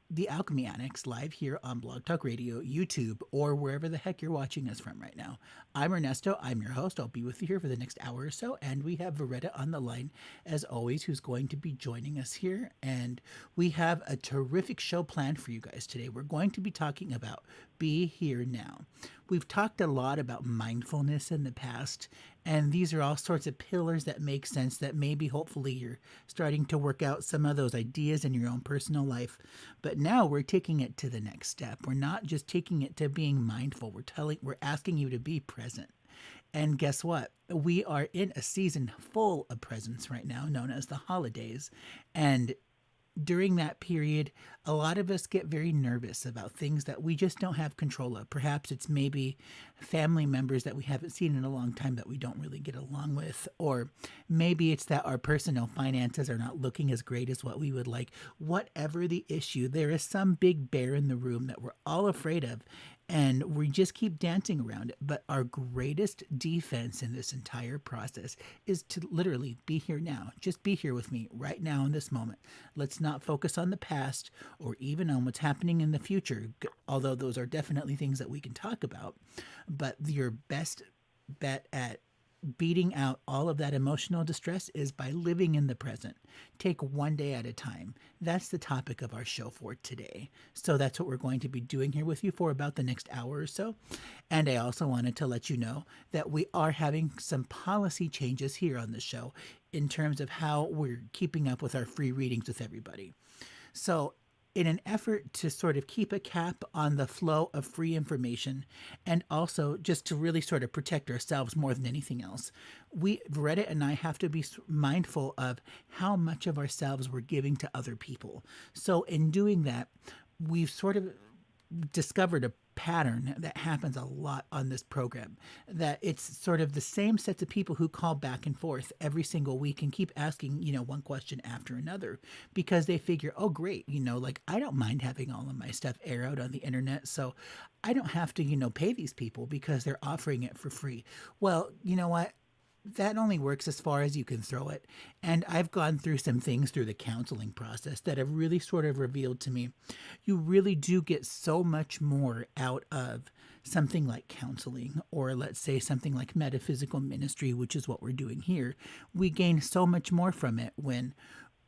the Alchemy Annex live here on Blog Talk Radio, YouTube, or wherever the heck you're watching us from right now. I'm Ernesto. I'm your host. I'll be with you here for the next hour or so. And we have Viretta on the line, as always, who's going to be joining us here. And we have a terrific show planned for you guys today. We're going to be talking about Be Here Now. We've talked a lot about mindfulness in the past, and these are all sorts of pillars that make sense that maybe hopefully you're starting to work out some of those ideas in your own personal life. But now we're taking it to the next step. We're not just taking it to being mindful. We're asking you to be present. And guess what? We are in a season full of presents right now, known as the holidays. And during that period, a lot of us get very nervous about things that we just don't have control of. Perhaps it's maybe family members that we haven't seen in a long time that we don't really get along with, or maybe it's that our personal finances are not looking as great as what we would like. Whatever the issue, there is some big bear in the room that we're all afraid of, and we just keep dancing around it. But our greatest defense in this entire process is to literally be here now. Just be here with me right now in this moment. Let's not focus on the past or even on what's happening in the future, although those are definitely things that we can talk about. But your best bet at beating out all of that emotional distress is by living in the present. Take one day at a time. That's the topic of our show for today. So that's what we're going to be doing here with you for about the next hour or so. And I also wanted to let you know that we are having some policy changes here on the show in terms of how we're keeping up with our free readings with everybody. So in an effort to sort of keep a cap on the flow of free information, and also just to really sort of protect ourselves more than anything else, Viretta and I have to be mindful of how much of ourselves we're giving to other people. So in doing that, we've sort of discovered a pattern that happens a lot on this program, that it's sort of the same sets of people who call back and forth every single week and keep asking, one question after another, because they figure, oh great, like I don't mind having all of my stuff air out on the internet, so I don't have to, pay these people because they're offering it for free. Well, you know what? That only works as far as you can throw it. And I've gone through some things through the counseling process that have really sort of revealed to me, you really do get so much more out of something like counseling, or let's say something like metaphysical ministry, which is what we're doing here. We gain so much more from it when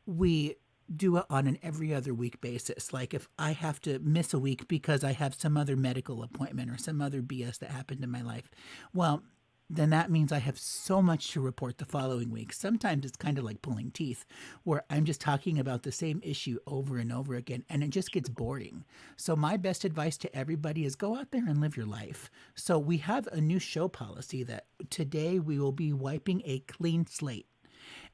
we do it on an every other week basis. Like if I have to miss a week because I have some other medical appointment or some other BS that happened in my life, well, then that means I have so much to report the following week. Sometimes it's kind of like pulling teeth, where I'm just talking about the same issue over and over again, and it just gets boring. So my best advice to everybody is go out there and live your life. So we have a new show policy that today we will be wiping a clean slate.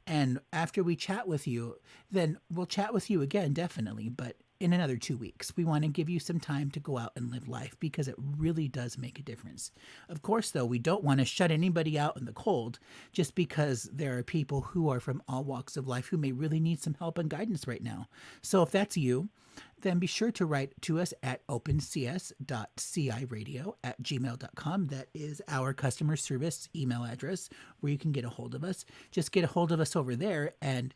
And after we chat with you, then we'll chat with you again, definitely. But in another 2 weeks, we want to give you some time to go out and live life, because it really does make a difference. Of course, though, we don't want to shut anybody out in the cold just because there are people who are from all walks of life who may really need some help and guidance right now. So if that's you, then be sure to write to us at opencs.ciradio@gmail.com. That is our customer service email address where you can get a hold of us. Just get a hold of us over there and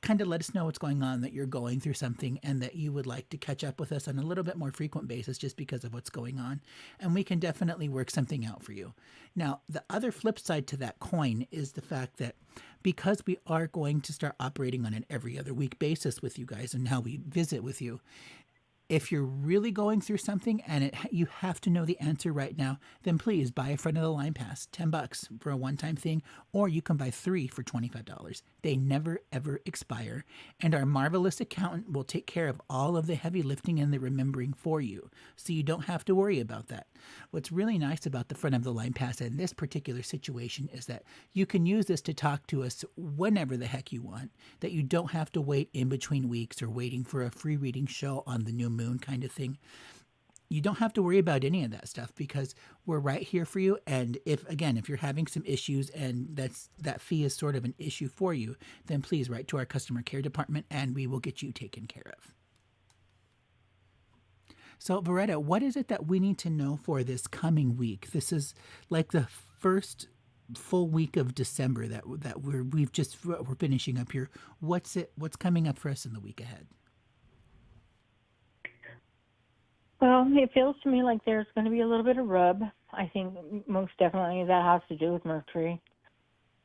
kind of let us know what's going on, that you're going through something and that you would like to catch up with us on a little bit more frequent basis just because of what's going on. And we can definitely work something out for you. Now, the other flip side to that coin is the fact that because we are going to start operating on an every other week basis with you guys and how we visit with you, if you're really going through something and you have to know the answer right now, then please buy a front of the line pass, $10 for a one-time thing, or you can buy 3 for $25. They never, ever expire, and our marvelous accountant will take care of all of the heavy lifting and the remembering for you, so you don't have to worry about that. What's really nice about the front of the line pass in this particular situation is that you can use this to talk to us whenever the heck you want, that you don't have to wait in between weeks or waiting for a free reading show on the new moon kind of thing. You don't have to worry about any of that stuff because we're right here for you. And if you're having some issues and that fee is sort of an issue for you, then please write to our customer care department and we will get you taken care of. So Viretta, what is it that we need to know for this coming week? This is like the first full week of December that we're finishing up here. What's coming up for us in the week ahead? Well, it feels to me like there's going to be a little bit of rub. I think most definitely that has to do with Mercury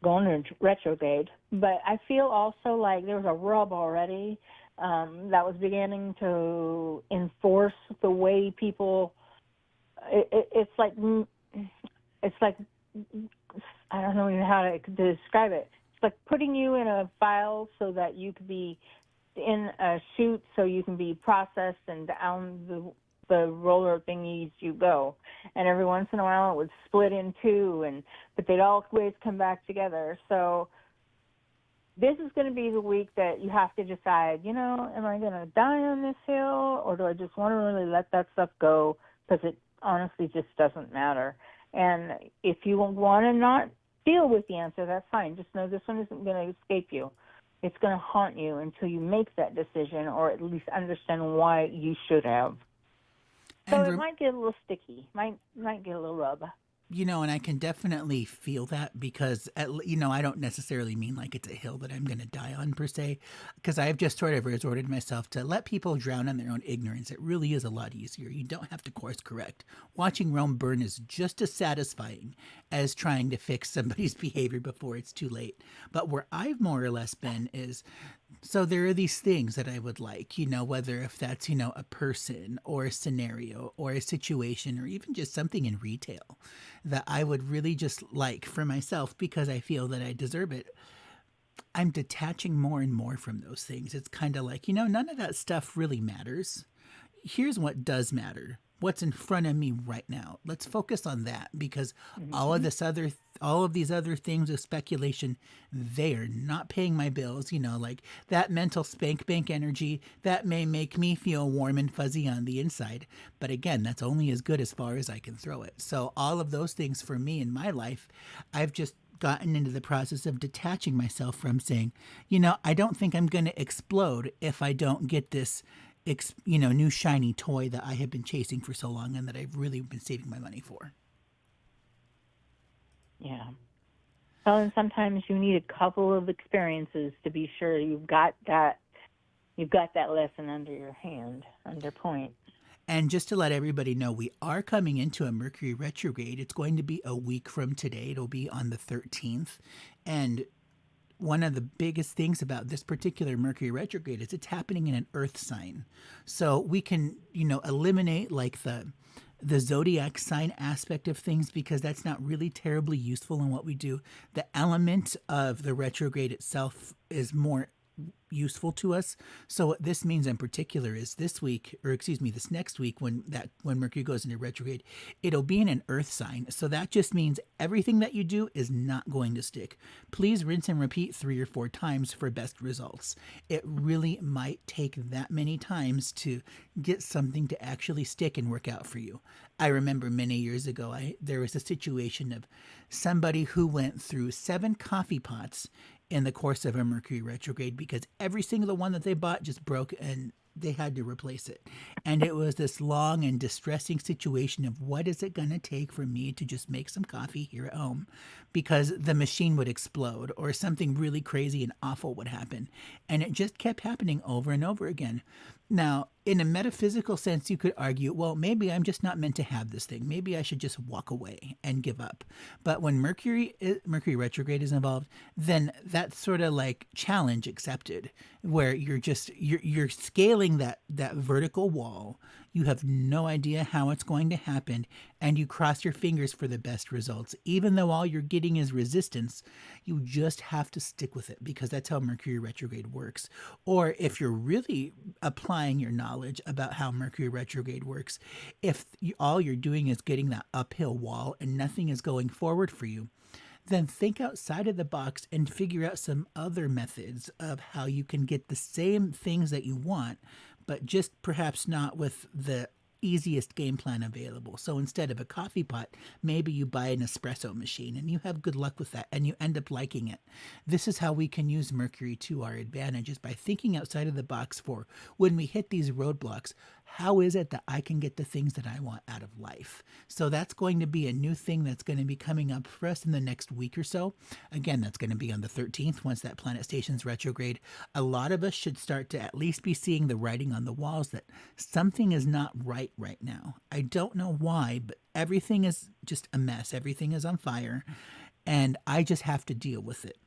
going into retrograde. But I feel also like there was a rub already that was beginning to enforce the way people. It's like I don't know even how to describe it. It's like putting you in a file so that you could be in a chute, so you can be processed, and down the roller thingies you go. And every once in a while it would split in two, but they'd always come back together. So this is going to be the week that you have to decide, am I going to die on this hill, or do I just want to really let that stuff go, because it honestly just doesn't matter. And if you want to not deal with the answer, that's fine. Just know this one isn't going to escape you. It's going to haunt you until you make that decision, or at least understand why you should have. So it might get a little sticky, might get a little rub. And I can definitely feel that because, I don't necessarily mean like it's a hill that I'm going to die on per se, because I've just sort of resorted myself to let people drown in their own ignorance. It really is a lot easier. You don't have to course correct. Watching Rome burn is just as satisfying as trying to fix somebody's behavior before it's too late. But where I've more or less been is, so there are these things that I would like, whether if that's, a person or a scenario or a situation or even just something in retail that I would really just like for myself because I feel that I deserve it. I'm detaching more and more from those things. It's kind of like, none of that stuff really matters. Here's what does matter. What's in front of me right now. Let's focus on that, because all of these other things of speculation, they are not paying my bills. Like that mental spank bank energy that may make me feel warm and fuzzy on the inside. But again, that's only as good as far as I can throw it. So all of those things for me in my life, I've just gotten into the process of detaching myself from, saying, I don't think I'm going to explode if I don't get this new shiny toy that I have been chasing for so long and that I've really been saving my money for. Yeah. Well, and sometimes you need a couple of experiences to be sure you've got that lesson under point. And just to let everybody know, we are coming into a Mercury retrograde. It's going to be a week from today. It'll be on the 13th. And one of the biggest things about this particular Mercury retrograde is it's happening in an earth sign. So we can, eliminate like the zodiac sign aspect of things, because that's not really terribly useful in what we do. The element of the retrograde itself is more useful to us. So what this means in particular is this next week when Mercury goes into retrograde, it'll be in an earth sign. So that just means everything that you do is not going to stick. Please rinse and repeat 3 or 4 times for best results. It really might take that many times to get something to actually stick and work out for you. I remember many years ago, there was a situation of somebody who went through 7 coffee pots in the course of a Mercury retrograde because every single one that they bought just broke and they had to replace it. And it was this long and distressing situation of what is it going to take for me to just make some coffee here at home, because the machine would explode or something really crazy and awful would happen. And it just kept happening over and over again. Now, in a metaphysical sense, you could argue, well, maybe I'm just not meant to have this thing. Maybe I should just walk away and give up. But when Mercury retrograde is involved, then that's sort of like challenge accepted, where you're scaling that vertical wall. You have no idea how it's going to happen, and you cross your fingers for the best results. Even though all you're getting is resistance, you just have to stick with it, because that's how Mercury retrograde works. Or if you're really applying your knowledge about how Mercury retrograde works, if all you're doing is getting that uphill wall and nothing is going forward for you, then think outside of the box and figure out some other methods of how you can get the same things that you want, but just perhaps not with the easiest game plan available. So instead of a coffee pot, maybe you buy an espresso machine and you have good luck with that and you end up liking it. This is how we can use Mercury to our advantage, is by thinking outside of the box for when we hit these roadblocks, how is it that I can get the things that I want out of life? So that's going to be a new thing that's going to be coming up for us in the next week or so. Again, that's going to be on the 13th once that planet station's retrograde. A lot of us should start to at least be seeing the writing on the walls that something is not right now. I don't know why, but everything is just a mess. Everything is on fire, and I just have to deal with it.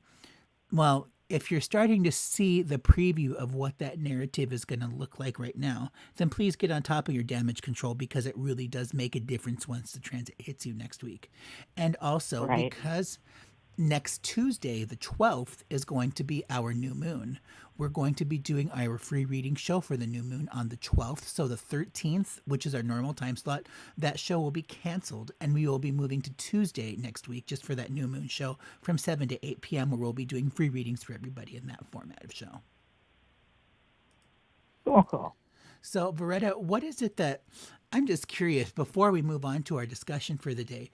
Well, if you're starting to see the preview of what that narrative is going to look like right now, then please get on top of your damage control, because it really does make a difference once the transit hits you next week. And also, Right. because next Tuesday, the 12th, is going to be our new moon. We're going to be doing our free reading show for the new moon on the 12th. So the 13th, which is our normal time slot, that show will be canceled, and we will be moving to Tuesday next week just for that new moon show from 7 to 8 p.m., where we'll be doing free readings for everybody in that format of show. Cool. So, Viretta, what is it that I'm just curious before we move on to our discussion for the day?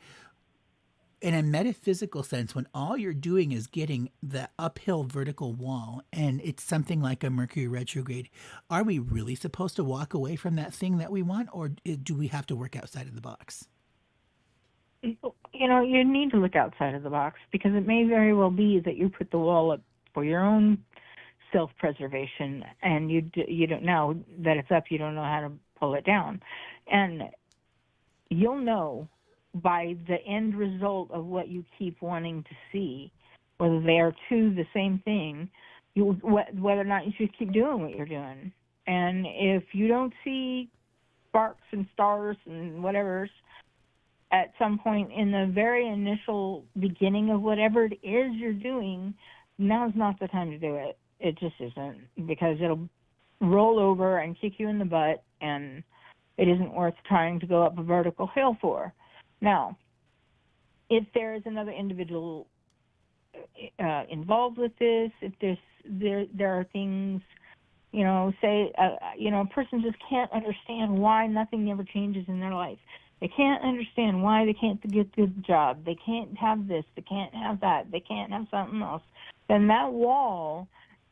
In a metaphysical sense, when all you're doing is getting the uphill vertical wall and it's something like a Mercury retrograde, are we really supposed to walk away from that thing that we want, or do we have to work outside of the box? You need to look outside of the box, because it may very well be that you put the wall up for your own self-preservation, and you don't know that it's up. You don't know how to pull it down, and you'll know by the end result of what you keep wanting to see, whether they are two the same thing, whether or not you should keep doing what you're doing. And if you don't see sparks and stars and whatever's at some point in the very initial beginning of whatever it is you're doing, now's not the time to do it. It just isn't, because it'll roll over and kick you in the butt, and it isn't worth trying to go up a vertical hill for. Now, if there is another individual involved with this, if there are things, say, a person just can't understand why nothing ever changes in their life. They can't understand why they can't get a good job. They can't have this. They can't have that. They can't have something else. Then that wall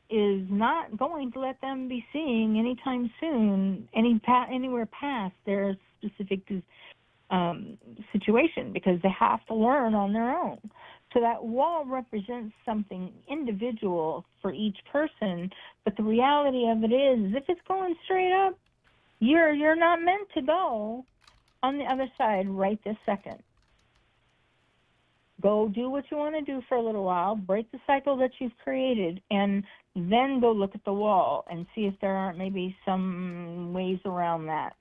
is not going to let them be seeing anytime soon anywhere past their specific situation, because they have to learn on their own. So that wall represents something individual for each person, but the reality of it is, if it's going straight up, you're not meant to go on the other side right this second. Go do what you want to do for a little while, break the cycle that you've created, and then go look at the wall and see if there aren't maybe some ways around that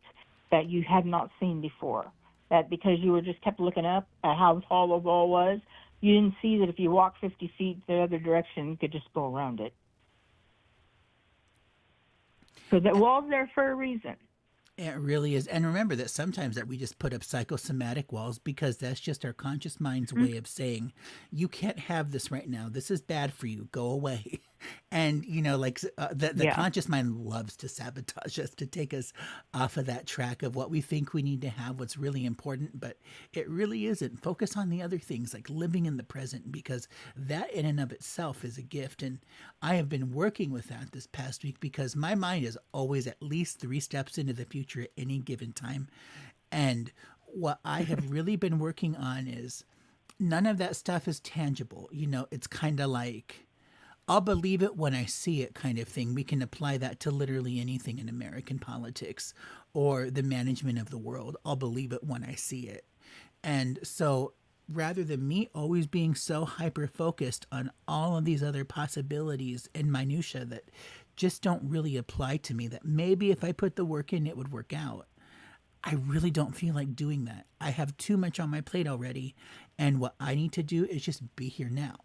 you had not seen before. That because you were just kept looking up at how tall the wall was, you didn't see that if you walked 50 feet the other direction, you could just go around it. So that wall's there for a reason. It really is. And remember that sometimes that we just put up psychosomatic walls, because that's just our conscious mind's way of saying, you can't have this right now. This is bad for you. Go away. And, the conscious mind loves to sabotage us, to take us off of that track of what we think we need to have, what's really important, but it really isn't. Focus on the other things, like living in the present, because that in and of itself is a gift. And I have been working with that this past week, because my mind is always at least 3 steps into the future at any given time. And what I have really been working on is none of that stuff is tangible. It's kind of like, I'll believe it when I see it kind of thing. We can apply that to literally anything in American politics or the management of the world. I'll believe it when I see it. And so rather than me always being so hyper-focused on all of these other possibilities and minutia that just don't really apply to me, that maybe if I put the work in, it would work out, I really don't feel like doing that. I have too much on my plate already, and what I need to do is just be here now.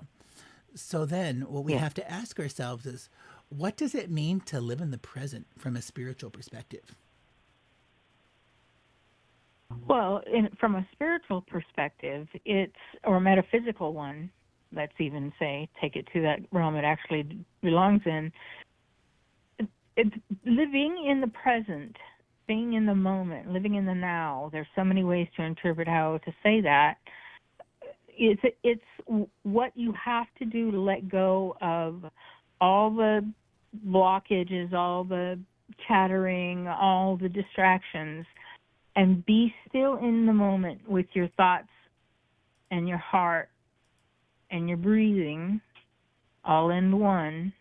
So then what we have to ask ourselves is, what does it mean to live in the present from a spiritual perspective? Well, from a spiritual perspective, or a metaphysical one, let's even say, take it to that realm it actually belongs in, it's living in the present, being in the moment, living in the now. There's so many ways to interpret how to say that. It's what you have to do to let go of all the blockages, all the chattering, all the distractions, and be still in the moment with your thoughts and your heart and your breathing all in one,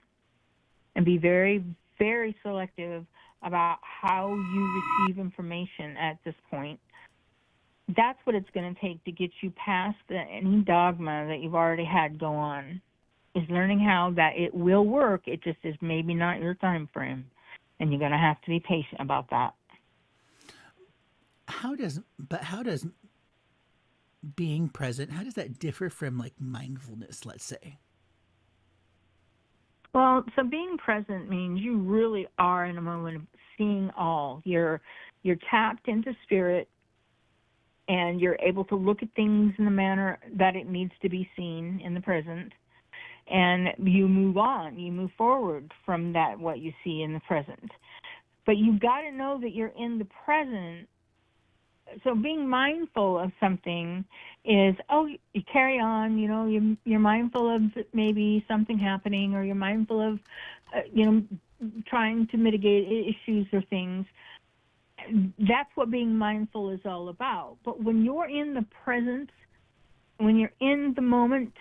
and be very, very selective about how you receive information at this point. That's what it's going to take to get you past any dogma that you've already had go on, is learning how that it will work. It just is maybe not your time frame, and you're going to have to be patient about that. How does being present, how does that differ from like mindfulness, let's say? Well, so being present means you really are in a moment of seeing all. You're tapped into spirit, and you're able to look at things in the manner that it needs to be seen in the present. And you move on, you move forward from that, what you see in the present. But you've got to know that you're in the present. So being mindful of something is, you carry on, you're mindful of maybe something happening, or you're mindful of, trying to mitigate issues or things. That's what being mindful is all about. But when you're in the present, when you're in the moment,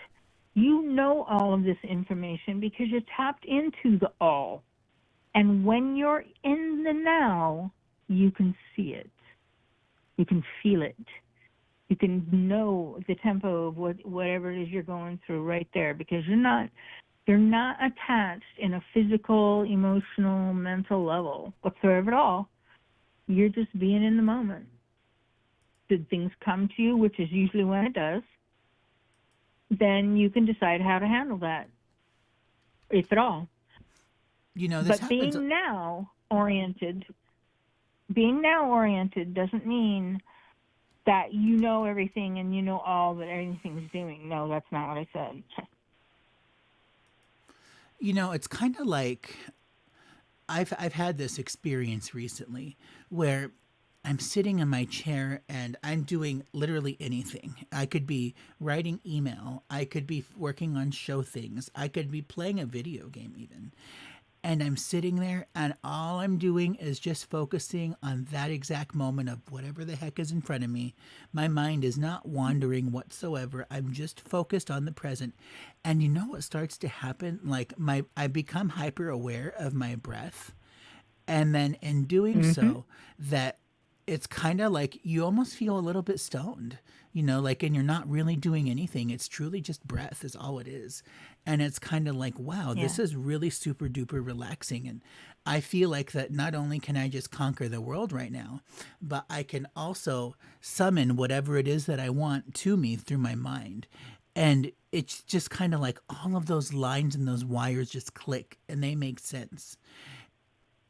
you know all of this information because you're tapped into the all. And when you're in the now, you can see it. You can feel it. You can know the tempo of whatever it is you're going through right there, because you're not attached in a physical, emotional, mental level whatsoever at all. You're just being in the moment. Did things come to you, which is usually when it does, then you can decide how to handle that, if at all. This but happens. Being now oriented doesn't mean that you know everything and you know all that everything's doing. No, that's not what I said. It's kind of like I've had this experience recently where I'm sitting in my chair and I'm doing literally anything. I could be writing email, I could be working on show things, I could be playing a video game even. And I'm sitting there and all I'm doing is just focusing on that exact moment of whatever the heck is in front of me. My mind is not wandering whatsoever. I'm just focused on the present. And you know what starts to happen? Like I become hyper aware of my breath. And then in doing so, that it's kind of like you almost feel a little bit stoned, and you're not really doing anything. It's truly just breath is all it is. And it's kind of like, wow, this is really super duper relaxing. And I feel like that not only can I just conquer the world right now, but I can also summon whatever it is that I want to me through my mind. And it's just kind of like all of those lines and those wires just click and they make sense.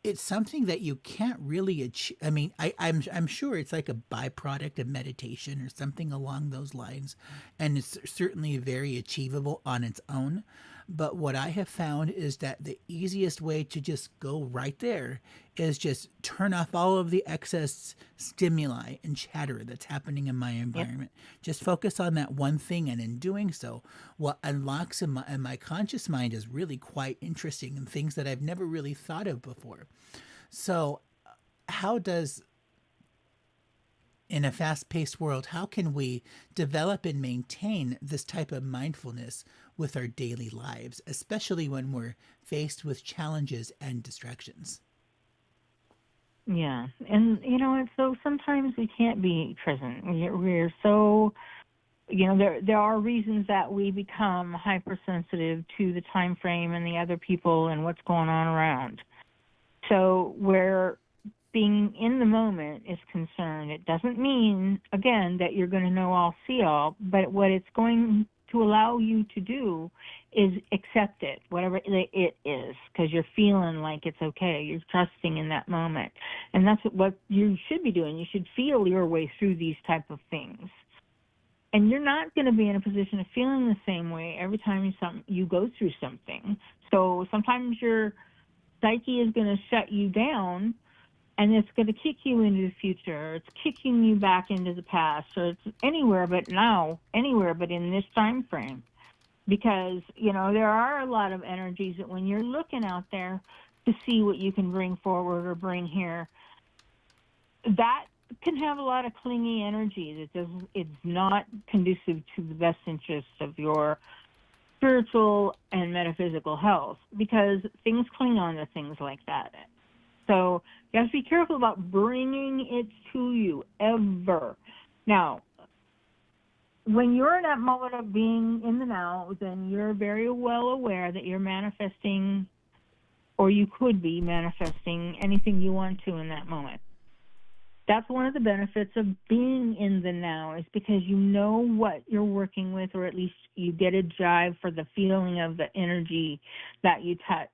It's something that you can't really achieve. I mean, I'm sure it's like a byproduct of meditation or something along those lines, and it's certainly very achievable on its own. But what I have found is that the easiest way to just go right there is just turn off all of the excess stimuli and chatter that's happening in my environment. Just focus on that one thing, and in doing so, what unlocks in my conscious mind is really quite interesting and things that I've never really thought of before. So, how does in a fast-paced world, how can we develop and maintain this type of mindfulness with our daily lives, especially when we're faced with challenges and distractions? Yeah, and so sometimes we can't be present. We're so, there are reasons that we become hypersensitive to the time frame and the other people and what's going on around. So where being in the moment is concerned, it doesn't mean, again, that you're going to know all, see all, but what it's going to allow you to do is accept it, whatever it is, because you're feeling like it's okay. You're trusting in that moment. And that's what you should be doing. You should feel your way through these type of things. And you're not going to be in a position of feeling the same way every time you go through something. So sometimes your psyche is going to shut you down, and it's going to kick you into the future. It's kicking you back into the past. So it's anywhere but in this time frame. Because, there are a lot of energies that when you're looking out there, to see what you can bring forward or bring here. That can have a lot of clingy energy. It's not conducive to the best interests of your spiritual and metaphysical health, because things cling on to things like that. So you have to be careful about bringing it to you ever. Now, when you're in that moment of being in the now, then you're very well aware that you're manifesting, or you could be manifesting, anything you want to in that moment. That's one of the benefits of being in the now, is because you know what you're working with, or at least you get a jive for the feeling of the energy that you touch.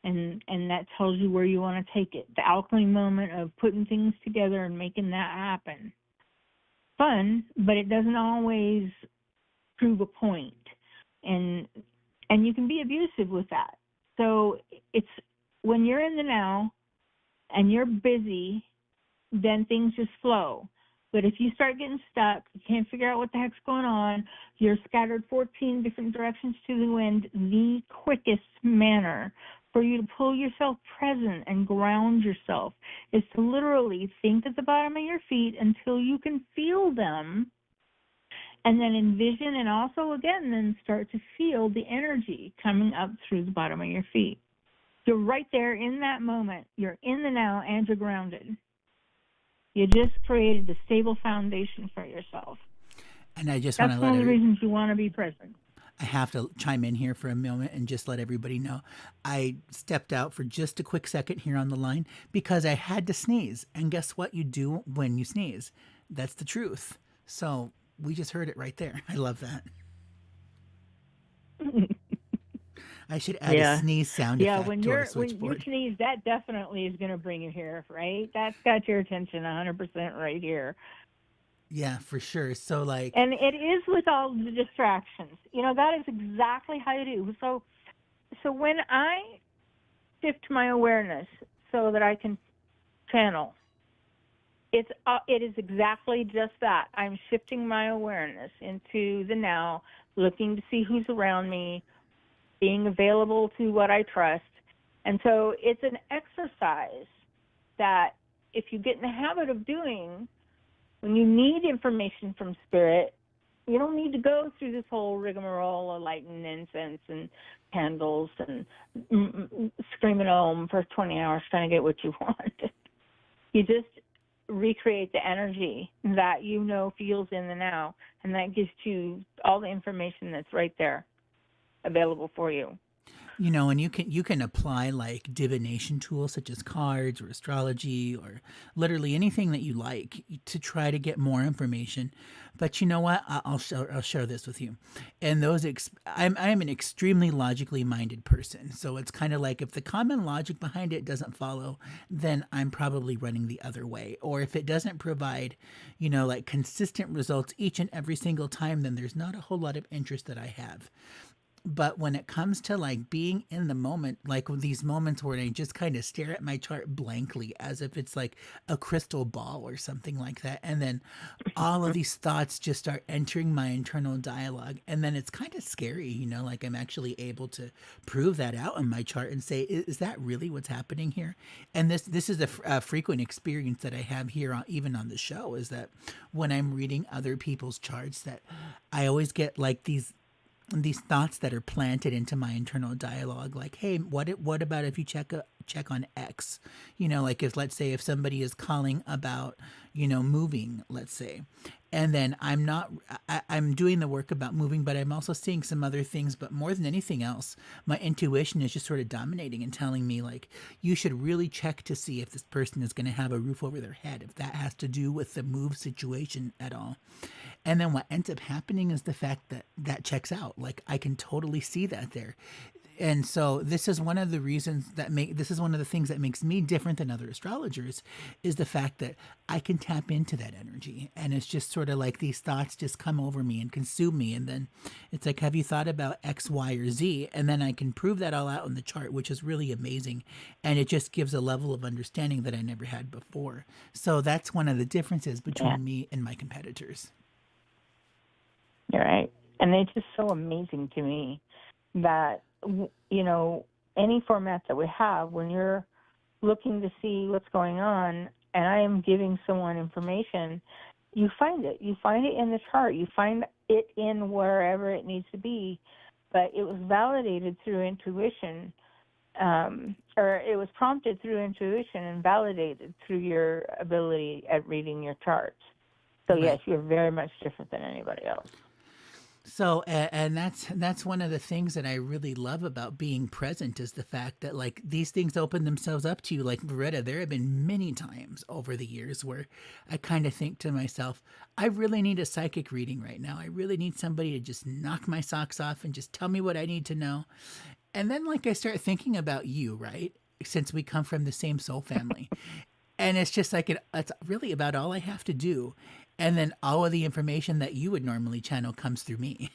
And that tells you where you want to take it. The alchemy moment of putting things together and making that happen. Fun, but it doesn't always prove a point. And you can be abusive with that. So it's when you're in the now and you're busy, then things just flow. But if you start getting stuck, you can't figure out what the heck's going on, you're scattered 14 different directions to the wind, the quickest manner for you to pull yourself present and ground yourself is to literally think at the bottom of your feet until you can feel them, and then envision, and also, again, then start to feel the energy coming up through the bottom of your feet. You're right there in that moment. You're in the now, and you're grounded. You just created a stable foundation for yourself. And I just want to That's one of the reasons you want to be present. I have to chime in here for a moment and just let everybody know. I stepped out for just a quick second here on the line because I had to sneeze. And guess what you do when you sneeze? That's the truth. So we just heard it right there. I love that. I should add a sneeze sound effect when to our when switchboard. you sneeze, that definitely is going to bring you here, right? That's got your attention 100% right here. Yeah, for sure. So like, And it is with all the distractions. That is exactly how you do. So when I shift my awareness so that I can channel, it is exactly just that. I'm shifting my awareness into the now, looking to see who's around me, being available to what I trust. And so it's an exercise that if you get in the habit of doing, when you need information from spirit, you don't need to go through this whole rigmarole of lighting incense and candles and screaming Om for 20 hours trying to get what you want. You just recreate the energy that feels in the now, and that gives you all the information that's right there available for you. And you can apply like divination tools such as cards or astrology or literally anything that you like to try to get more information. But you know what? I'll share this with you. And I'm an extremely logically minded person. So it's kind of like if the common logic behind it doesn't follow, then I'm probably running the other way. Or if it doesn't provide, like consistent results each and every single time, then there's not a whole lot of interest that I have. But when it comes to like being in the moment, like these moments where I just kind of stare at my chart blankly as if it's like a crystal ball or something like that. And then all of these thoughts just start entering my internal dialogue. And then it's kind of scary, like I'm actually able to prove that out in my chart and say, is that really what's happening here? And this is a frequent experience that I have here, even on the show, is that when I'm reading other people's charts, that I always get like these thoughts that are planted into my internal dialogue, like, hey, what about if you check on X, like if, let's say, if somebody is calling about moving, let's say, and then I'm doing the work about moving, but I'm also seeing some other things. But more than anything else, my intuition is just sort of dominating and telling me, like, you should really check to see if this person is going to have a roof over their head, if that has to do with the move situation at all. And then what ends up happening is the fact that that checks out. Like, I can totally see that there. And so this is one of the reasons this is one of the things that makes me different than other astrologers, is the fact that I can tap into that energy. And it's just sort of like these thoughts just come over me and consume me. And then it's like, have you thought about X, Y, or Z? And then I can prove that all out in the chart, which is really amazing. And it just gives a level of understanding that I never had before. So that's one of the differences between me and my competitors. You're right. And it's just so amazing to me that, any format that we have, when you're looking to see what's going on and I am giving someone information, you find it. You find it in the chart. You find it in wherever it needs to be. But it was validated through intuition, or it was prompted through intuition and validated through your ability at reading your charts. So, yes, you're very much different than anybody else. So, and that's one of the things that I really love about being present is the fact that like these things open themselves up to you. Like Viretta, there have been many times over the years where I kind of think to myself, I really need a psychic reading right now. I really need somebody to just knock my socks off and just tell me what I need to know. And then like I start thinking about you, right? Since we come from the same soul family. And it's just like it's really about all I have to do. And then all of the information that you would normally channel comes through me.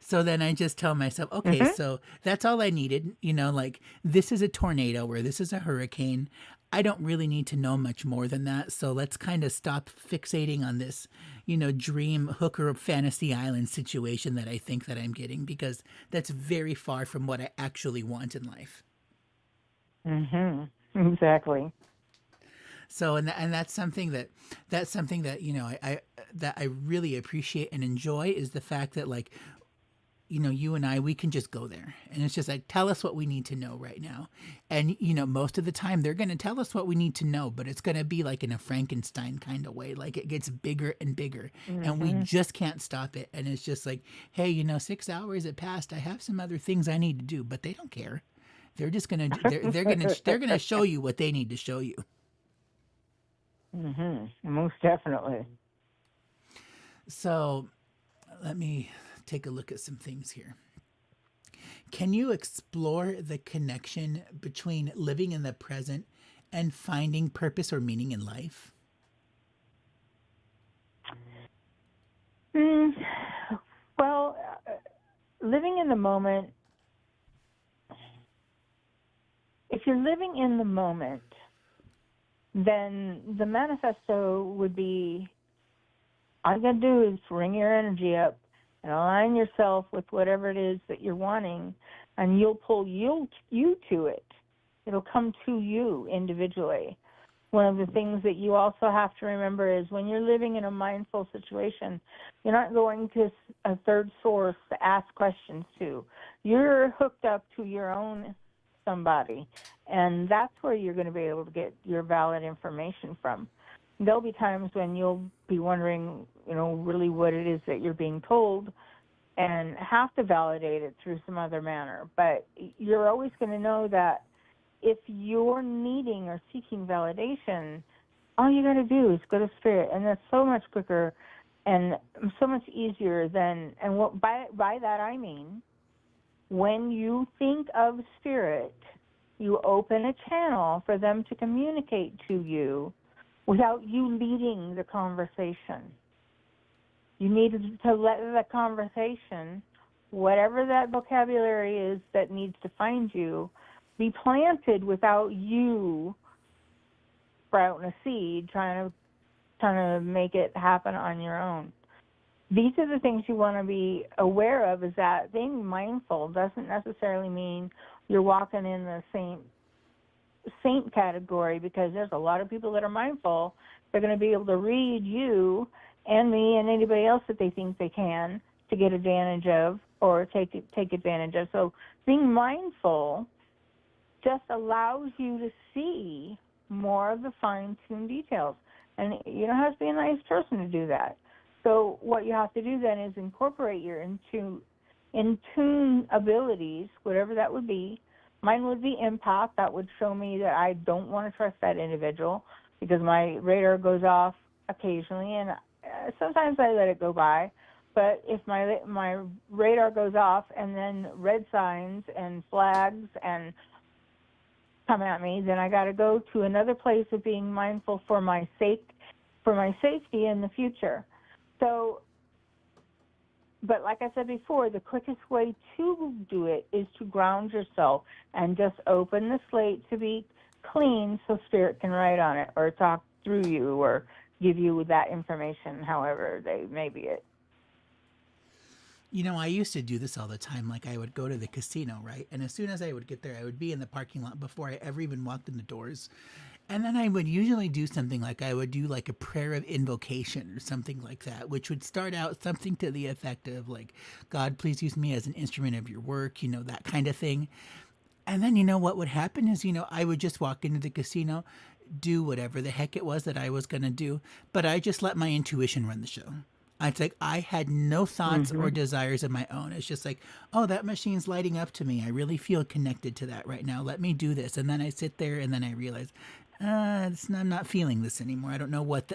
So then I just tell myself, okay, so that's all I needed. You know, like this is a tornado or this is a hurricane. I don't really need to know much more than that. So let's kind of stop fixating on this, you know, dream hooker fantasy island situation that I think that I'm getting, because that's very far from what I actually want in life. Exactly. So, and that's something that you know I really appreciate and enjoy, is the fact that like, you know, you and I, we can just go there, and it's just like, tell us what we need to know right now. And you know, most of the time they're going to tell us what we need to know, but it's going to be like in a Frankenstein kind of way, like it gets bigger and bigger, and we just can't stop it. And it's just like, hey, you know, 6 hours have passed, I have some other things I need to do, but they don't care. They're just gonna they're gonna show you what they need to show you. Most definitely. So let me take a look at some things here. Can you explore the connection between living in the present and finding purpose or meaning in life? Well, living in the moment, if you're living in the moment, then the manifesto would be, all you got to do is bring your energy up and align yourself with whatever it is that you're wanting, and you'll pull you to it. It'll come to you individually. One of the things that you also have to remember is when you're living in a mindful situation, you're not going to a third source to ask questions to. You're hooked up to your own somebody, and that's where you're going to be able to get your valid information from. There'll be times when you'll be wondering, you know, really what it is that you're being told, and have to validate it through some other manner. But you're always going to know that if you're needing or seeking validation, all you got to do is go to spirit, and that's so much quicker and so much easier than. And what by that I mean, when you think of spirit, you open a channel for them to communicate to you without you leading the conversation. You need to let the conversation, whatever that vocabulary is that needs to find you, be planted without you sprouting a seed, trying to make it happen on your own. These are the things you want to be aware of, is that being mindful doesn't necessarily mean you're walking in the saint category, because there's a lot of people that are mindful. They're going to be able to read you and me and anybody else that they think they can to get advantage of or take advantage of. So being mindful just allows you to see more of the fine-tuned details. And you don't have to be a nice person to do that. So what you have to do then is incorporate your in-tune abilities, whatever that would be. Mine would be empath. That would show me that I don't want to trust that individual because my radar goes off occasionally, and sometimes I let it go by. But if my radar goes off and then red signs and flags and come at me, then I got to go to another place of being mindful for my safety in the future. So, but like I said before, the quickest way to do it is to ground yourself and just open the slate to be clean so spirit can write on it or talk through you or give you that information, however they may be it. I used to do this all the time. Like I would go to the casino, right? And as soon as I would get there, I would be in the parking lot before I ever even walked in the doors. And then I would usually do something like I would do like a prayer of invocation or something like that, which would start out something to the effect of like, God, please use me as an instrument of your work, that kind of thing. And then what would happen is, I would just walk into the casino, do whatever the heck it was that I was going to do, but I just let my intuition run the show. It's like I had no thoughts or Mm-hmm. desires of my own. It's just like, oh, that machine's lighting up to me. I really feel connected to that right now. Let me do this. And then I sit there and then I realize, I'm not feeling this anymore. I don't know what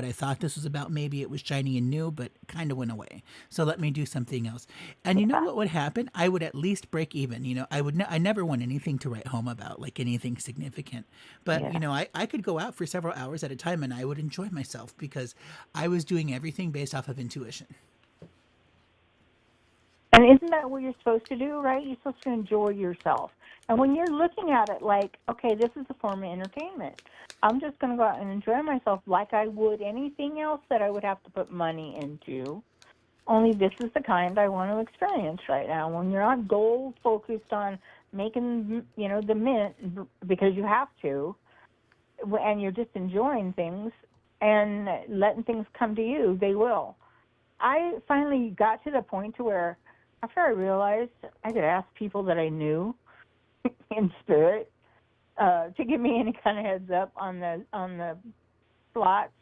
I thought this was about. Maybe it was shiny and new, but kind of went away. So let me do something else. And you know Yeah. what would happen? I would at least break even. I never want anything to write home about, like anything significant. But Yeah. I could go out for several hours at a time and I would enjoy myself because I was doing everything based off of intuition. And isn't that what you're supposed to do, right? You're supposed to enjoy yourself. And when you're looking at it like, okay, this is a form of entertainment, I'm just going to go out and enjoy myself like I would anything else that I would have to put money into. Only this is the kind I want to experience right now. When you're not goal focused on making, the mint because you have to, and you're just enjoying things and letting things come to you, they will. I finally got to the point to where after I realized I could ask people that I knew in spirit to give me any kind of heads up on the slots,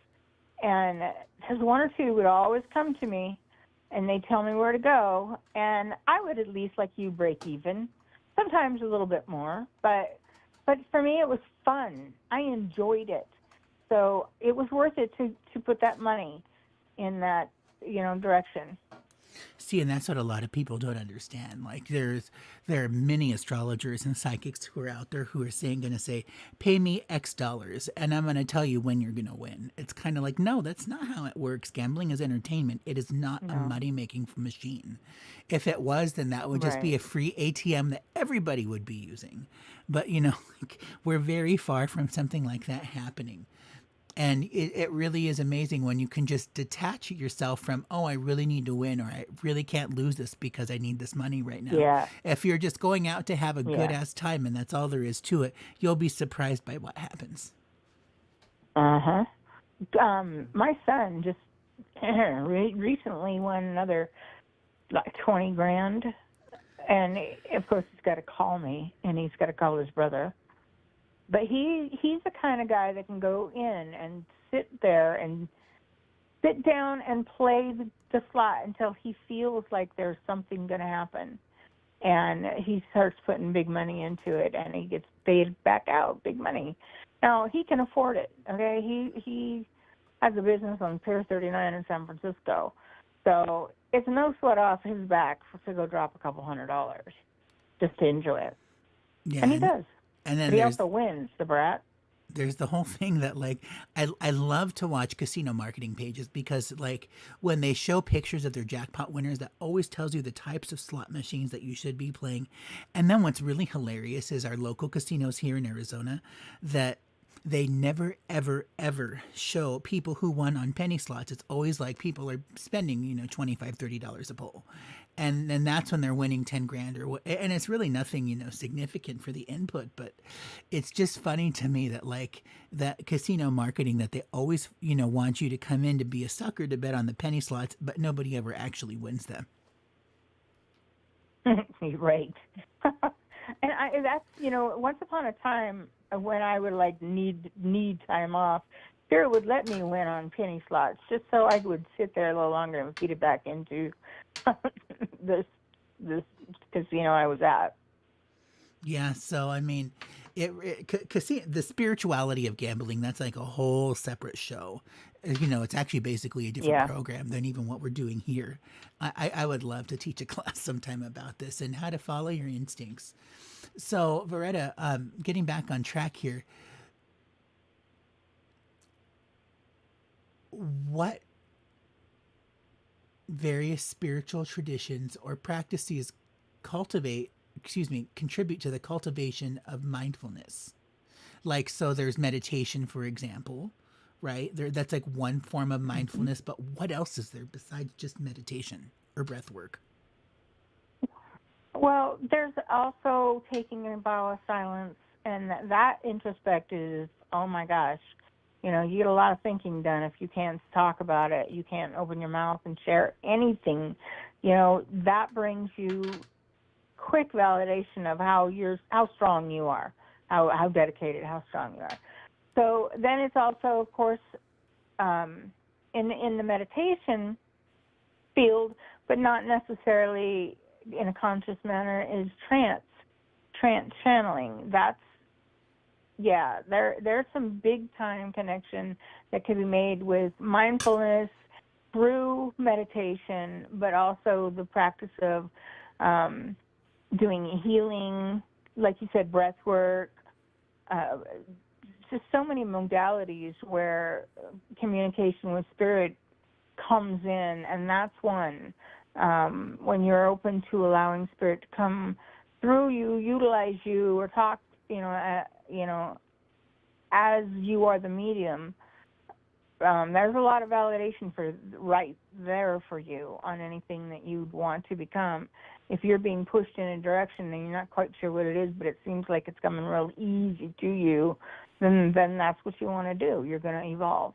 and because one or two would always come to me, and they tell me where to go, and I would at least, like you, break even, sometimes a little bit more, but for me it was fun. I enjoyed it, so it was worth it to put that money in that direction. See, and that's what a lot of people don't understand. Like there are many astrologers and psychics who are out there who are going to say, "Pay me X dollars, and I'm going to tell you when you're going to win." It's kind of like, no, that's not how it works. Gambling is entertainment. It is not a No, money making machine. If it was, then that would just be right. a free ATM that everybody would be using. But like, we're very far from something like that happening. And it really is amazing when you can just detach yourself from, oh, I really need to win, or I really can't lose this because I need this money right now. Yeah, If you're just going out to have a good yeah. ass time and that's all there is to it, you'll be surprised by what happens. Uh-huh. My son just recently won another like 20 grand, and of course he's got to call me and he's got to call his brother. But he's the kind of guy that can go in and sit there and sit down and play the slot until he feels like there's something going to happen. And he starts putting big money into it, and he gets paid back out big money. Now, he can afford it, okay? He has a business on Pier 39 in San Francisco. So it's no sweat off his back to go drop a couple $100 just to enjoy it. Yeah, And he does. and But then he also wins, the brat. there's the whole thing that like I love to watch casino marketing pages because like when they show pictures of their jackpot winners, that always tells you the types of slot machines that you should be playing. And then what's really hilarious is our local casinos here in Arizona that they never ever ever show people who won on penny slots. It's always like people are spending 25-30 dollars a pull, and then that's when they're winning 10 grand or what. And it's really nothing significant for the input, but it's just funny to me that like that casino marketing that they always want you to come in to be a sucker to bet on the penny slots, but nobody ever actually wins them. Right. And that's once upon a time when I would like need time off, Spirit would let me win on penny slots just so I would sit there a little longer and feed it back into this casino I was at. Yeah, so I mean, the spirituality of gambling, that's like a whole separate show. It's actually basically a different Yeah. program than even what we're doing here. I would love to teach a class sometime about this and how to follow your instincts. So, Viretta, getting back on track here, what various spiritual traditions or practices contribute to the cultivation of mindfulness? Like, so there's meditation, for example, right? That's like one form of Hmm. mindfulness, but what else is there besides just meditation or breath work? Well, there's also taking a vow of silence, and that introspect is, oh my gosh, you get a lot of thinking done if you can't talk about it. You can't open your mouth and share anything. That brings you quick validation of how strong you are, how dedicated, how strong you are. So then it's also, of course, in the meditation field, but not necessarily in a conscious manner, is trance channeling. There's some big time connection that can be made with mindfulness through meditation, but also the practice of doing healing, like you said, breath work, just so many modalities where communication with spirit comes in, and that's one. When you're open to allowing spirit to come through you, utilize you, or talk, as you are the medium, there's a lot of validation right there for you on anything that you'd want to become. If you're being pushed in a direction and you're not quite sure what it is, but it seems like it's coming real easy to you, then that's what you want to do. You're going to evolve.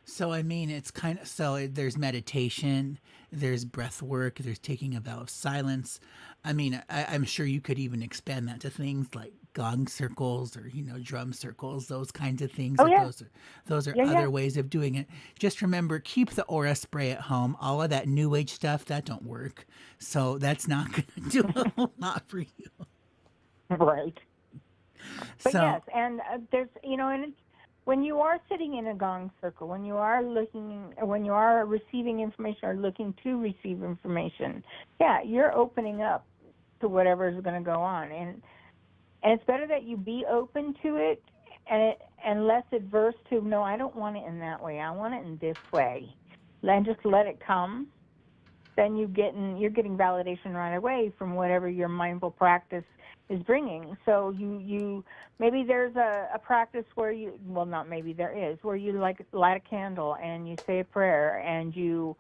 So, it's kind of, there's meditation, there's breath work, there's taking a vow of silence. I'm sure you could even expand that to things like gong circles or, drum circles, those kinds of things. Oh, yeah. Those are other ways of doing it. Just remember, keep the aura spray at home. All of that new age stuff, that don't work. So that's not going to do a whole lot for you. Right. But yes, and there's, and when you are sitting in a gong circle, when you are receiving information or looking to receive information, you're opening up to whatever is going to go on, and it's better that you be open to it and less adverse to, no, I don't want it in that way, I want it in this way, and just let it come. Then you're getting validation right away from whatever your mindful practice is bringing. So you maybe there's a practice where where you light a candle and you say a prayer and you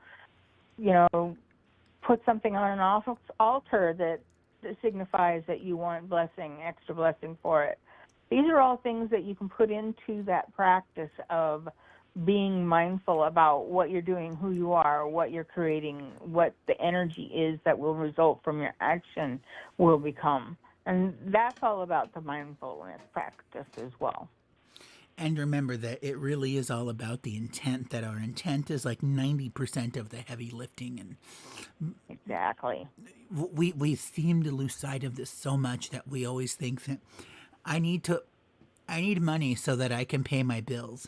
put something on an altar that signifies that you want extra blessing for it. These are all things that you can put into that practice of being mindful about what you're doing, who you are, what you're creating, what the energy is that will result from your action will become. And that's all about the mindfulness practice as well. And remember that it really is all about the intent, that our intent is like 90% of the heavy lifting. And exactly. We seem to lose sight of this so much that we always think that I need money so that I can pay my bills.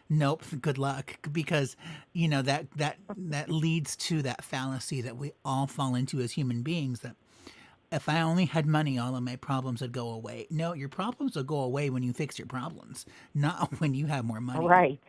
Nope, good luck, because that leads to that fallacy that we all fall into as human beings, that if I only had money, all of my problems would go away. No, your problems will go away when you fix your problems, not when you have more money. Right.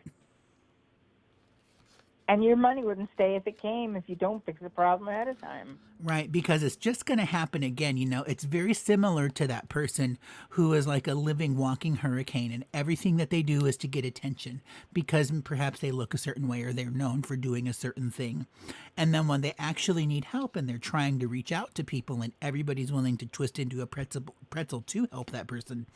And your money wouldn't stay if it came if you don't fix the problem ahead of time. Right, because it's just going to happen again. It's very similar to that person who is like a living, walking hurricane, and everything that they do is to get attention because perhaps they look a certain way or they're known for doing a certain thing. And then when they actually need help and they're trying to reach out to people and everybody's willing to twist into a pretzel to help that person,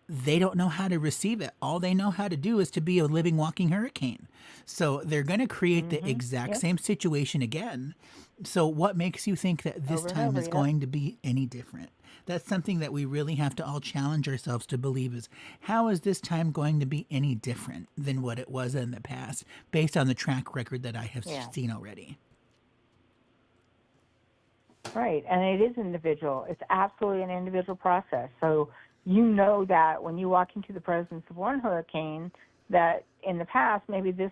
they don't know how to receive it. All they know how to do is to be a living, walking hurricane. So they're going to create the exact same situation again. So what makes you think that this time is going to be any different? That's something that we really have to all challenge ourselves to believe is, how is this time going to be any different than what it was in the past, based on the track record that I have seen already? Right, and it is individual. It's absolutely an individual process. So that when you walk into the presence of one hurricane, that in the past maybe this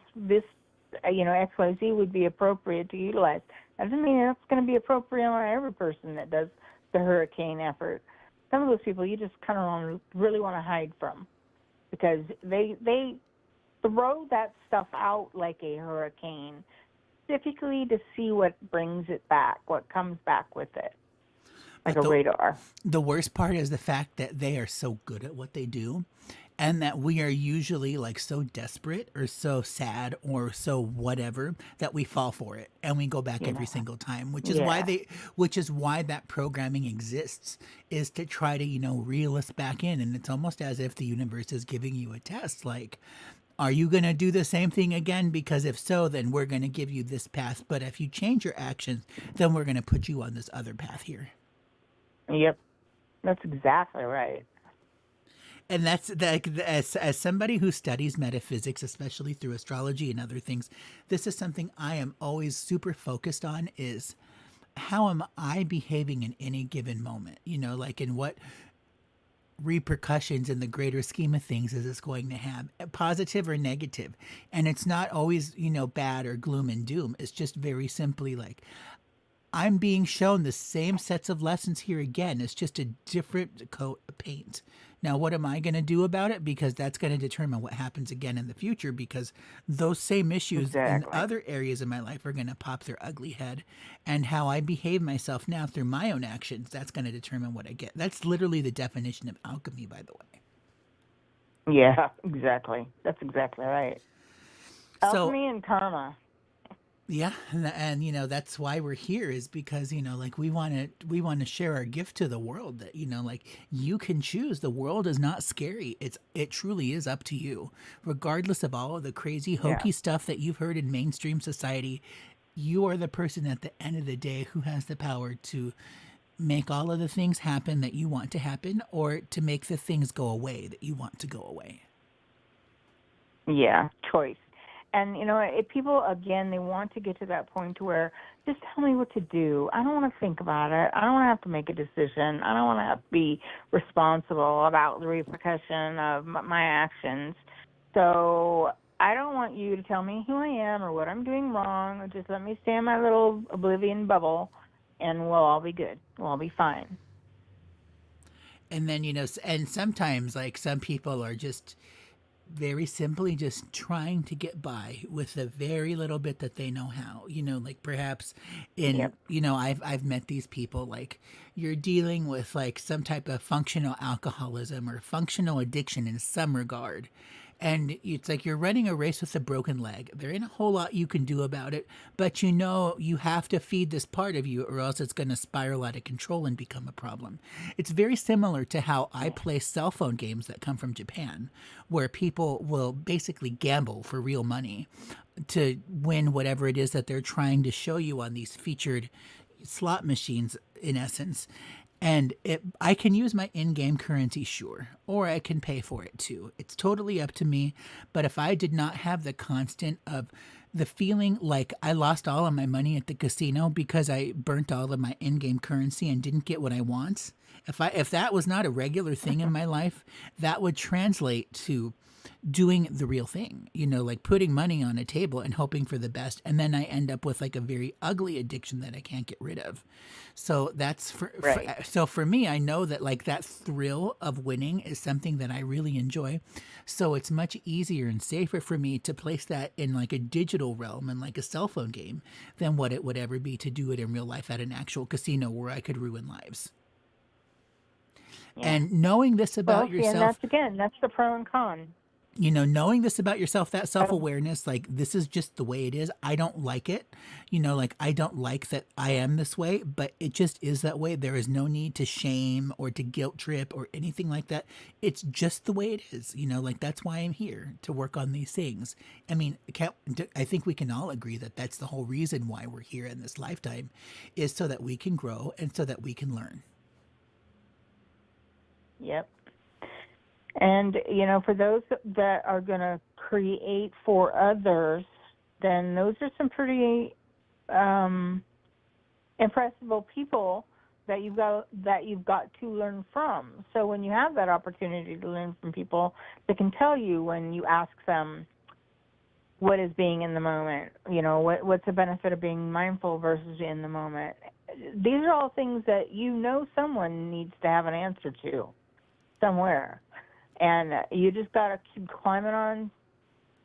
XYZ would be appropriate to utilize. That doesn't mean it's going to be appropriate on every person that does the hurricane effort. Some of those people you just kind of really want to hide from, because they throw that stuff out like a hurricane, specifically to see what brings it back, what comes back with it. Like a radar. The worst part is the fact that they are so good at what they do, and that we are usually like so desperate or so sad or so whatever that we fall for it and we go back every Yeah. single time, Yeah. which is why that programming exists, is to try to, reel us back in. And it's almost as if the universe is giving you a test, like, are you going to do the same thing again? Because if so, then we're going to give you this path. But if you change your actions, then we're going to put you on this other path here. Yep. That's exactly right. And that's that, as somebody who studies metaphysics, especially through astrology and other things, this is something I am always super focused on, is how am I behaving in any given moment? Like, in what repercussions in the greater scheme of things is this going to have, positive or negative? And it's not always, bad or gloom and doom. It's just very simply like, I'm being shown the same sets of lessons here again. It's just a different coat of paint. Now, what am I going to do about it? Because that's going to determine what happens again in the future, because those same issues in Exactly. other areas of my life are going to pop their ugly head. And how I behave myself now through my own actions, that's going to determine what I get. That's literally the definition of alchemy, by the way. Yeah, exactly. That's exactly right. So, Alchemy and karma. yeah, and that's why we're here, is because like we want to share our gift to the world, that like, you can choose. The world is not scary. It truly is up to you, regardless of all of the crazy Yeah. hokey stuff that you've heard in mainstream society. You are the person at the end of the day who has the power to make all of the things happen that you want to happen, or to make the things go away that you want to go away. Yeah. Choice. And if people, again, they want to get to that point to where, just tell me what to do. I don't want to think about it. I don't want to have to make a decision. I don't want to have to be responsible about the repercussion of my actions. So I don't want you to tell me who I am or what I'm doing wrong. Just let me stay in my little oblivion bubble, and we'll all be good. We'll all be fine. And then and sometimes, like, some people are just very simply just trying to get by with the very little bit that they know how. Like, perhaps in, Yep. I've met these people, like, you're dealing with like some type of functional alcoholism or functional addiction in some regard, and it's like you're running a race with a broken leg. There ain't a whole lot you can do about it, but you have to feed this part of you, or else it's going to spiral out of control and become a problem. It's very similar to how I play cell phone games that come from Japan, where people will basically gamble for real money to win whatever it is that they're trying to show you on these featured slot machines, in essence. And I can use my in-game currency, sure, or I can pay for it too. It's totally up to me. But if I did not have the constant of the feeling like I lost all of my money at the casino because I burnt all of my in-game currency and didn't get what I want, if that was not a regular thing in my life, that would translate to doing the real thing, like putting money on a table and hoping for the best. And then I end up with like a very ugly addiction that I can't get rid of. So that's Right. so for me, I know that like that thrill of winning is something that I really enjoy. So it's much easier and safer for me to place that in like a digital realm and like a cell phone game than what it would ever be to do it in real life at an actual casino where I could ruin lives. Yeah. And knowing this Well, about see, and yourself, that's the pro and con. knowing this about yourself, that self Um, awareness, like, this is just the way it is. I don't like it. Like, I don't like that I am this way, but it just is that way. There is no need to shame or to guilt trip or anything like that. It's just the way it is. Like, that's why I'm here, to work on these things. I mean, I think we can all agree that that's the whole reason why we're here in this lifetime, is so that we can grow and so that we can learn. Yep. And, for those that are going to create for others, then those are some pretty impressive people that you've got to learn from. So when you have that opportunity to learn from people that can tell you, when you ask them what is being in the moment, what's the benefit of being mindful versus in the moment. These are all things that someone needs to have an answer to somewhere. And you just got to keep climbing on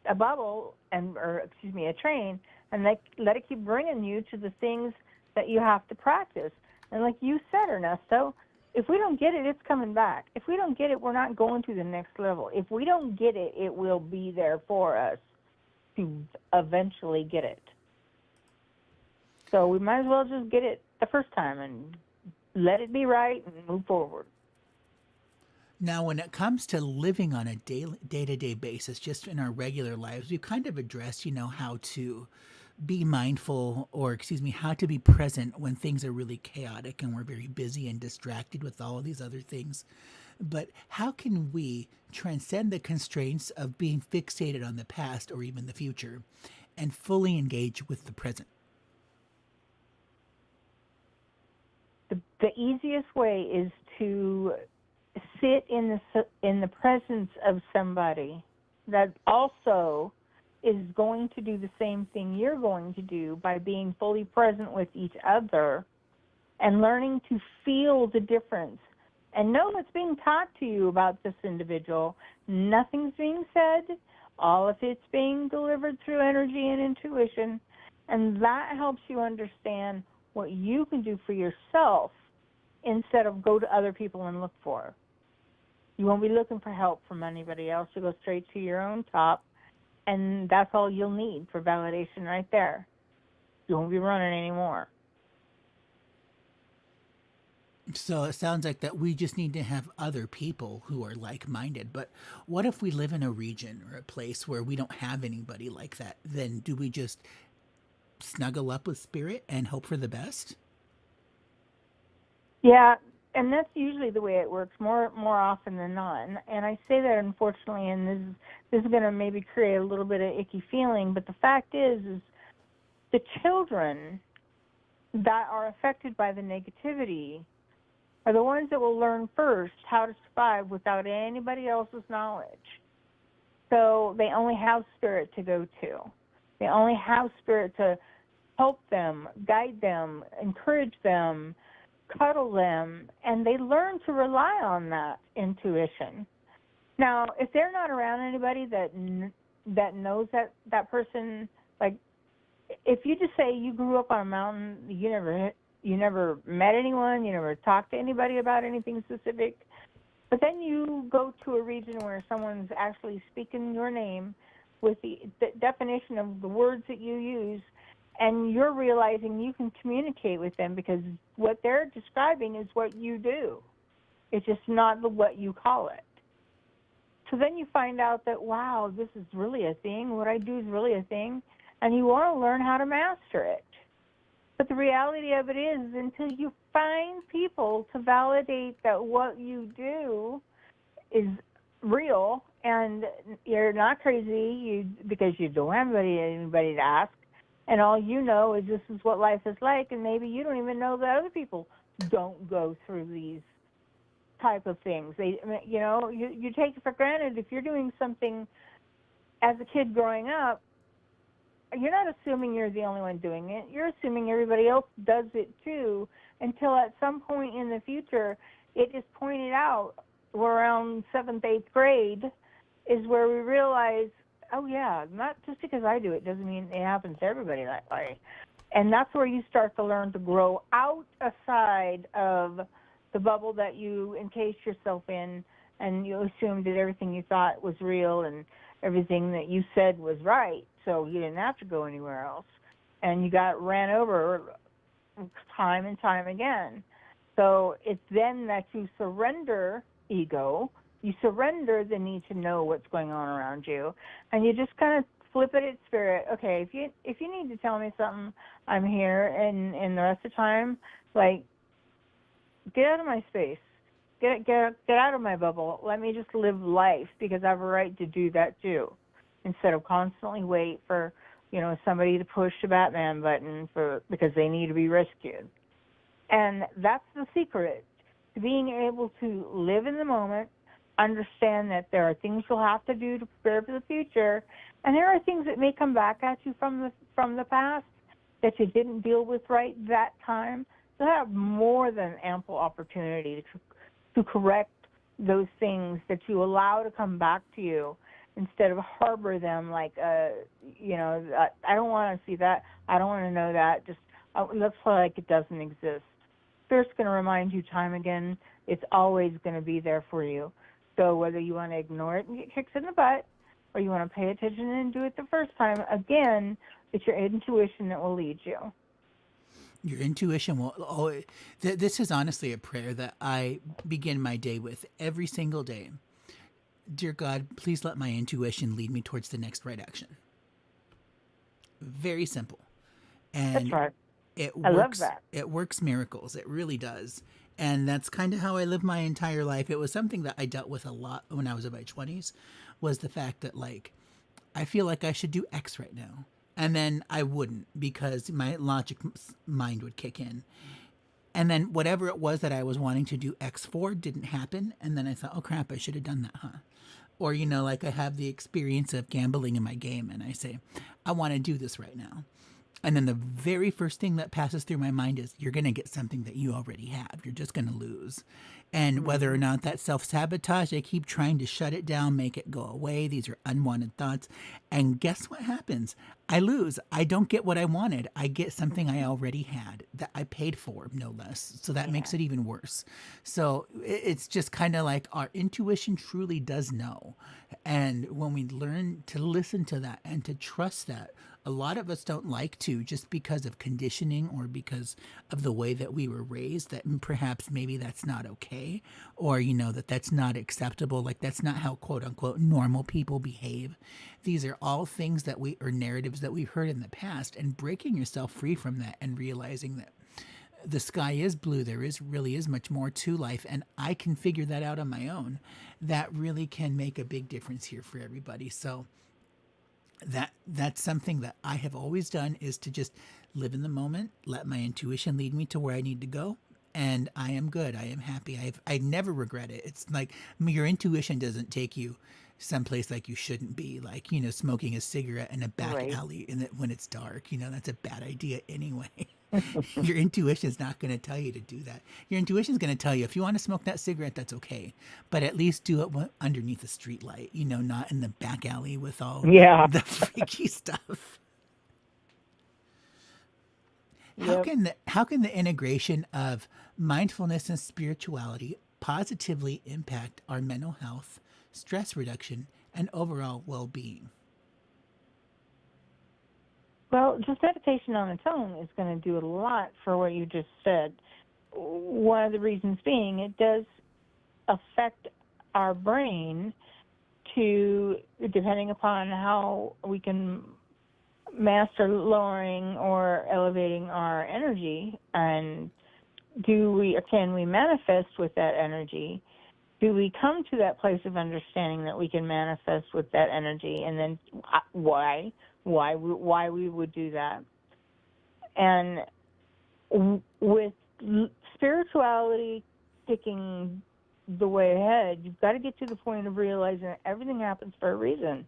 a a train, and let it keep bringing you to the things that you have to practice. And like you said, Ernesto, if we don't get it, it's coming back. If we don't get it, we're not going to the next level. If we don't get it, it will be there for us to eventually get it. So we might as well just get it the first time and let it be right and move forward. Now, when it comes to living on a day-to-day basis, just in our regular lives, we've kind of addressed, how to be mindful, or excuse me, how to be present when things are really chaotic and we're very busy and distracted with all of these other things. But how can we transcend the constraints of being fixated on the past or even the future and fully engage with the present? The easiest way is to sit in the presence of somebody that also is going to do the same thing you're going to do by being fully present with each other and learning to feel the difference and know what's being taught to you about this individual. Nothing's being said. All of it's being delivered through energy and intuition, and that helps you understand what you can do for yourself instead of go to other people and look for. You won't be looking for help from anybody else. You go straight to your own top, and that's all you'll need for validation right there. You won't be running anymore. So it sounds like that we just need to have other people who are like-minded. But what if we live in a region or a place where we don't have anybody like that? Then do we just snuggle up with spirit and hope for the best? Yeah, and that's usually the way it works more often than not. And I say that unfortunately, and this is going to maybe create a little bit of icky feeling, but the fact is the children that are affected by the negativity are the ones that will learn first how to survive without anybody else's knowledge. So they only have spirit to go to. They only have spirit to help them, guide them, encourage them, cuddle them, and they learn to rely on that intuition. Now, if they're not around anybody that knows that person, like if you just say you grew up on a mountain, you never met anyone, you never talked to anybody about anything specific, but then you go to a region where someone's actually speaking your name with the definition of the words that you use, and you're realizing you can communicate with them because what they're describing is what you do. It's just not what you call it. So then you find out that, wow, this is really a thing. What I do is really a thing. And you want to learn how to master it. But the reality of it is, until you find people to validate that what you do is real and you're not crazy because you don't have anybody to ask, and all you know is this is what life is like, and maybe you don't even know that other people don't go through these type of things. You take it for granted. If you're doing something as a kid growing up, you're not assuming you're the only one doing it. You're assuming everybody else does it too, until at some point in the future, it is pointed out, we're around 7th, 8th grade, is where we realize, oh yeah, not just because I do it doesn't mean it happens to everybody that way. And that's where you start to learn to grow outside of the bubble that you encased yourself in, and you assumed that everything you thought was real and everything that you said was right, so you didn't have to go anywhere else. And you got ran over time and time again. So it's then that you surrender ego, you surrender the need to know what's going on around you, and you just kind of flip it at spirit. Okay, if you need to tell me something, I'm here, and the rest of the time, like, get out of my space. Get out of my bubble. Let me just live life, because I have a right to do that too, instead of constantly wait for somebody to push the Batman button because they need to be rescued. And that's the secret to being able to live in the moment, understand that there are things you'll have to do to prepare for the future, and there are things that may come back at you from the past that you didn't deal with right that time. You'll have more than ample opportunity to correct those things that you allow to come back to you, instead of harbor them like, I don't want to see that, I don't want to know that, just let's play like it doesn't exist. Spirit's going to remind you time again. It's always going to be there for you. So whether you want to ignore it and get kicks in the butt, or you want to pay attention and do it the first time, again, it's your intuition that will lead you. Your intuition will always. This is honestly a prayer that I begin my day with every single day. Dear God, please let my intuition lead me towards the next right action. Very simple. And That's right. it I love works. that. It works miracles. It really does. And that's kind of how I live my entire life. It was something that I dealt with a lot when I was in my 20s, was the fact that, like, I feel like I should do X right now. And then I wouldn't, because my logic mind would kick in. And then whatever it was that I was wanting to do X for didn't happen. And then I thought, oh crap, I should have done that, huh? Or, like I have the experience of gambling in my game and I say, I want to do this right now. And then the very first thing that passes through my mind is, you're going to get something that you already have. You're just going to lose. And whether or not that's self-sabotage, I keep trying to shut it down, make it go away. These are unwanted thoughts. And guess what happens? I lose. I don't get what I wanted. I get something I already had that I paid for, no less. So that makes it even worse. So it's just kind of like our intuition truly does know. And when we learn to listen to that and to trust that, a lot of us don't like to, just because of conditioning or because of the way that we were raised, that perhaps maybe that's not okay, or that's not acceptable, like that's not how quote unquote normal people behave. These are all things that or narratives that we've heard in the past, and breaking yourself free from that and realizing that the sky is blue, there really is much more to life, and I can figure that out on my own. That really can make a big difference here for everybody. So that's something that I have always done, is to just live in the moment, let my intuition lead me to where I need to go, and I am good. I am happy. I never regret it. It's like your intuition doesn't take you someplace like you shouldn't be, like smoking a cigarette in a back alley when it's dark. That's a bad idea anyway. Your intuition is not going to tell you to do that. Your intuition is going to tell you, if you want to smoke that cigarette, that's okay, but at least do it underneath a street light, not in the back alley with all the freaky stuff. How can the integration of mindfulness and spirituality positively impact our mental health, stress reduction, and overall well-being? Well, just meditation on its own is going to do a lot for what you just said. One of the reasons being, it does affect our brain depending upon how we can master lowering or elevating our energy, and can we manifest with that energy? Do we come to that place of understanding that we can manifest with that energy, and then why we would do that? And with spirituality sticking the way ahead, you've got to get to the point of realizing that everything happens for a reason.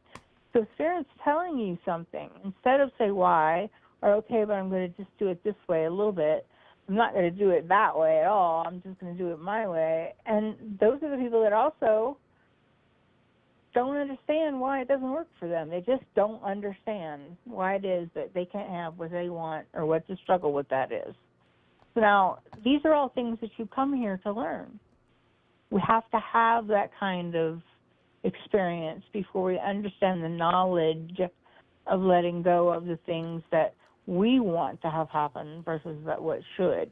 So Spirit's telling you something. Instead of say why, or okay, but I'm going to just do it this way a little bit, I'm not going to do it that way at all. I'm just going to do it my way. And those are the people that also don't understand why it doesn't work for them. They just don't understand why it is that they can't have what they want, or what the struggle with that is. So now, these are all things that you come here to learn. We have to have that kind of experience before we understand the knowledge of letting go of the things that we want to have happen versus what should.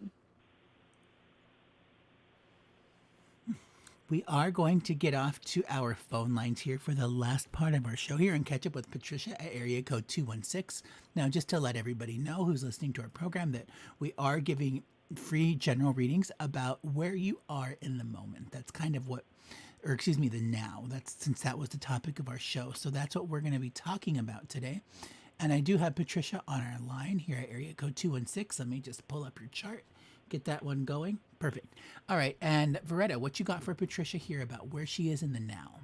We are going to get off to our phone lines here for the last part of our show here and catch up with Patricia at area code 216. Now, just to let everybody know who's listening to our program that we are giving free general readings about where you are in the moment. That's kind of the now. Since that was the topic of our show. So that's what we're going to be talking about today. And I do have Patricia on our line here at area code 216. Let me just pull up your chart. Get that one going. Perfect. All right. And Viretta, what you got for Patricia here about where she is in the now?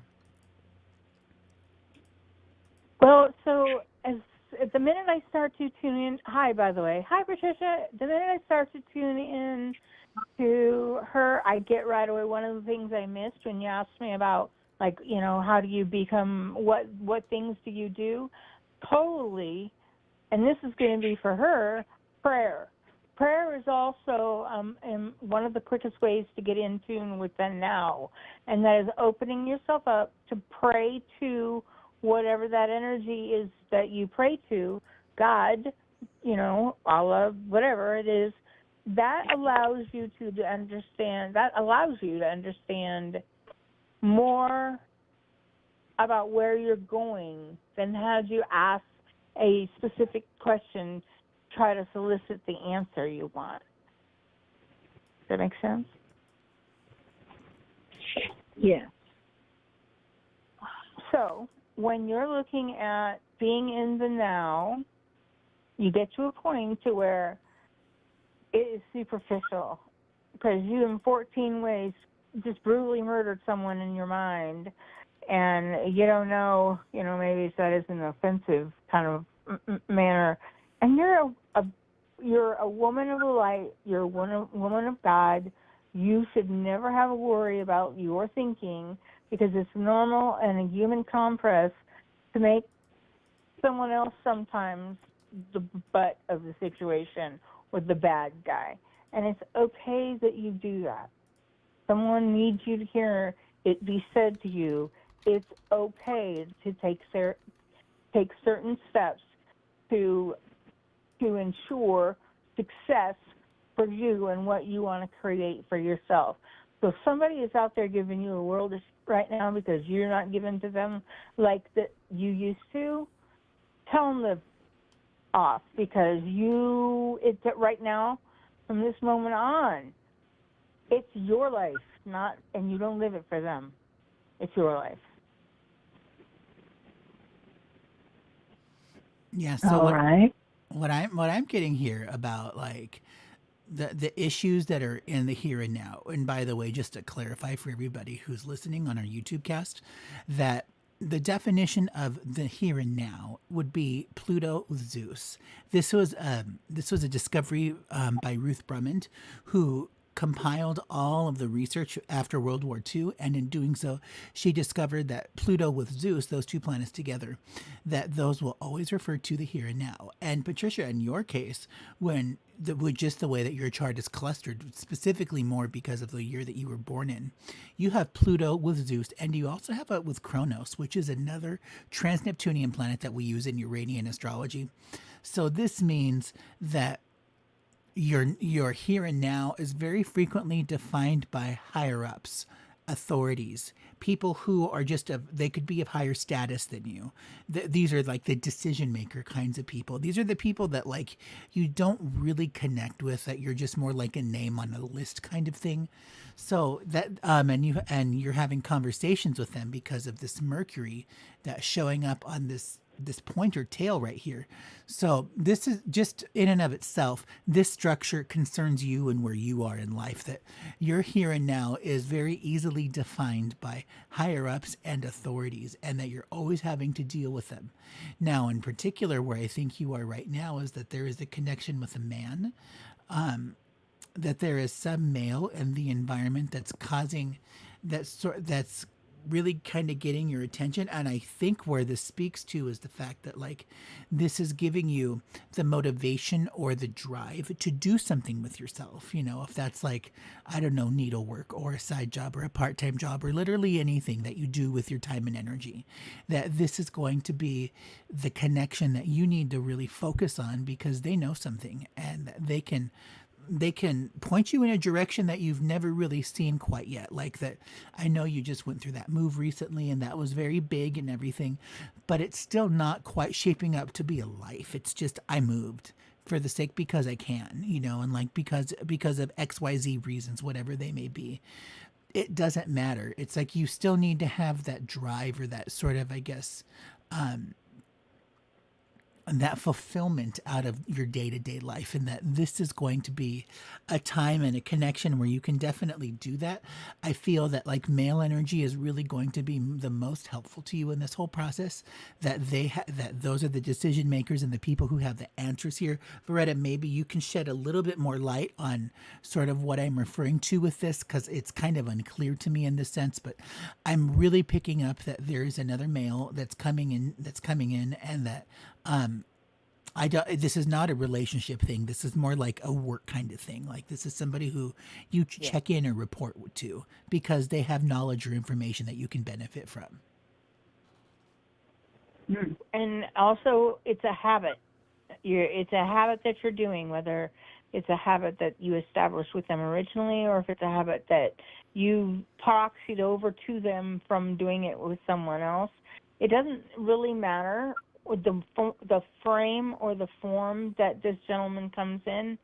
Well, so the minute I start to tune in, hi, by the way. Hi, Patricia. The minute I start to tune in to her, I get right away. One of the things I missed when you asked me about, how do you become, what things do you do? Totally, and this is going to be for her, prayer. prayer is also one of the quickest ways to get in tune with the now, and that is opening yourself up to pray to whatever that energy is that you pray to, God, Allah, whatever it is. That allows you to understand. That allows you to understand more about where you're going than had you ask a specific question, try to solicit the answer you want. Does that make sense? Yes. So when you're looking at being in the now, you get to a point to where it is superficial because you in 14 ways just brutally murdered someone in your mind, and you don't know, maybe that is an offensive kind of manner, and you're a woman of the light, you're a woman of God. You should never have a worry about your thinking because it's normal and a human compress to make someone else sometimes the butt of the situation or the bad guy. And it's okay that you do that. Someone needs you to hear it be said to you. It's okay to take certain steps to ensure success for you and what you want to create for yourself. So if somebody is out there giving you a world of right now because you're not giving to them like that you used to, tell them to off because it's right now, from this moment on, it's your life, and you don't live it for them. It's your life. Yeah. So All right. what I'm getting here about like the issues that are in the here and now. And by the way, just to clarify for everybody who's listening on our YouTube cast, that the definition of the here and now would be Pluto with Zeus. This was a discovery by Ruth Drummond, who compiled all of the research after World War II, and in doing so, she discovered that Pluto with Zeus, those two planets together, that those will always refer to the here and now. And Patricia, in your case, with just the way that your chart is clustered, specifically more because of the year that you were born in, you have Pluto with Zeus, and you also have it with Kronos, which is another trans-Neptunian planet that we use in Uranian astrology. So this means that your here and now is very frequently defined by higher ups, authorities, people who are they could be of higher status than you. These are like the decision maker kinds of people. These are the people that like you don't really connect with, that you're just more like a name on a list kind of thing. So that and you're having conversations with them because of this Mercury that's showing up on this pointer tail right here. So this is just in and of itself, this structure concerns you and where you are in life, that your here and now is very easily defined by higher ups and authorities, and that you're always having to deal with them. Now, in particular, where I think you are right now is that there is a connection with a man, that there is some male in the environment that's causing that's really kind of getting your attention. And I think where this speaks to is the fact that like this is giving you the motivation or the drive to do something with yourself. If that's like, I don't know, needlework or a side job or a part-time job or literally anything that you do with your time and energy, that this is going to be the connection that you need to really focus on, because they know something and they can point you in a direction that you've never really seen quite yet. Like that, I know you just went through that move recently and that was very big and everything, but it's still not quite shaping up to be a life. It's just, I moved for the sake because I can, and like because of XYZ reasons, whatever they may be. It doesn't matter. It's like you still need to have that drive or that sort of, I guess, and that fulfillment out of your day-to-day life, and that this is going to be a time and a connection where you can definitely do that. I feel that like male energy is really going to be the most helpful to you in this whole process, that that those are the decision makers and the people who have the answers here. Viretta, maybe you can shed a little bit more light on sort of what I'm referring to with this, because it's kind of unclear to me in this sense, but I'm really picking up that there is another male that's coming in, and that I don't, this is not a relationship thing. This is more like a work kind of thing. Like this is somebody who you Yeah. check in or report to because they have knowledge or information that you can benefit from. And also, it's a habit. It's a habit that you're doing, whether it's a habit that you established with them originally, or if it's a habit that you proxied over to them from doing it with someone else. It doesn't really matter with the frame or the form that this gentleman comes in.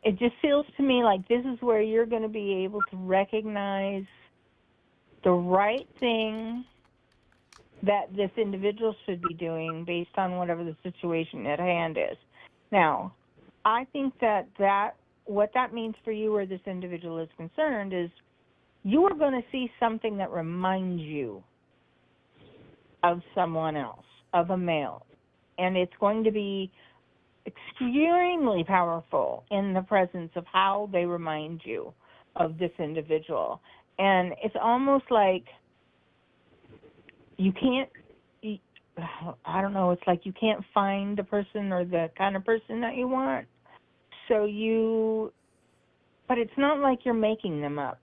It just feels to me like this is where you're going to be able to recognize the right thing that this individual should be doing based on whatever the situation at hand is. Now, I think that what that means for you where this individual is concerned is you are going to see something that reminds you of someone else, of a male. And it's going to be extremely powerful in the presence of how they remind you of this individual. And it's almost like you can't, I don't know, it's like you can't find the person or the kind of person that you want. But it's not like you're making them up.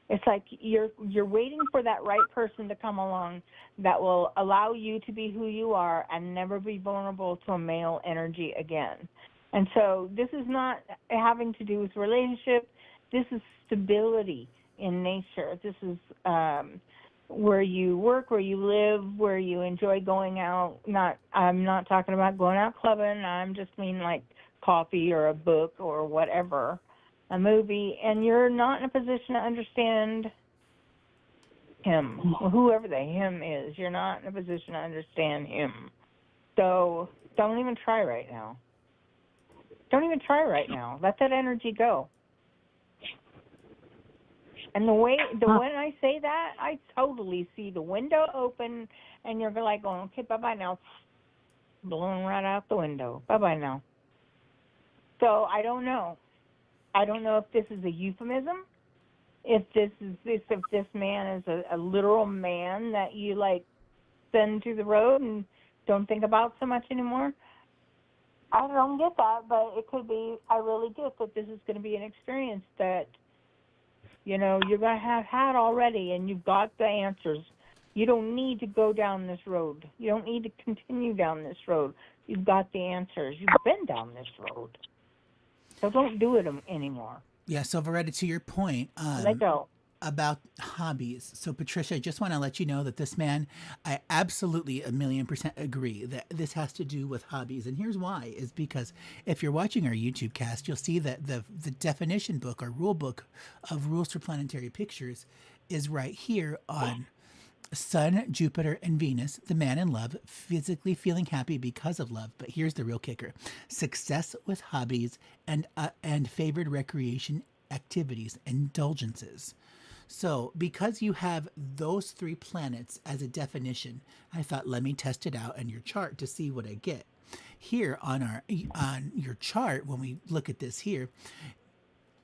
It's like you're waiting for that right person to come along that will allow you to be who you are and never be vulnerable to a male energy again. And so this is not having to do with relationship. This is stability in nature. This is where you work, where you live, where you enjoy going out. I'm not talking about going out clubbing. I'm just mean like coffee or a book or whatever, a movie, and you're not in a position to understand him, whoever the him is. You're not in a position to understand him. So don't even try right now. Don't even try right now. Let that energy go. And when I say that, I totally see the window open, and you're like going, okay, bye-bye now. Blowing right out the window. Bye-bye now. So I don't know. I don't know if this is a euphemism, if this man is a literal man that you, like, send to the road and don't think about so much anymore. I don't get that, but it could be, I really get that this is going to be an experience that, you're going to have had already, and you've got the answers. You don't need to go down this road. You don't need to continue down this road. You've got the answers. You've been down this road. So don't do it anymore. Yeah. So Viretta, to your point, Let go. about hobbies. So Patricia, I just want to let you know that this man, I absolutely 1,000,000% agree that this has to do with hobbies. And here's why, is because if you're watching our YouTube cast, you'll see that the definition book or rule book of rules for planetary pictures is right here on Sun, Jupiter, and Venus, the man in love, physically feeling happy because of love. But here's the real kicker: success with hobbies and favored recreation activities, indulgences. So, because you have those three planets as a definition, I thought let me test it out on your chart to see what I get. Here on your chart, when we look at this here,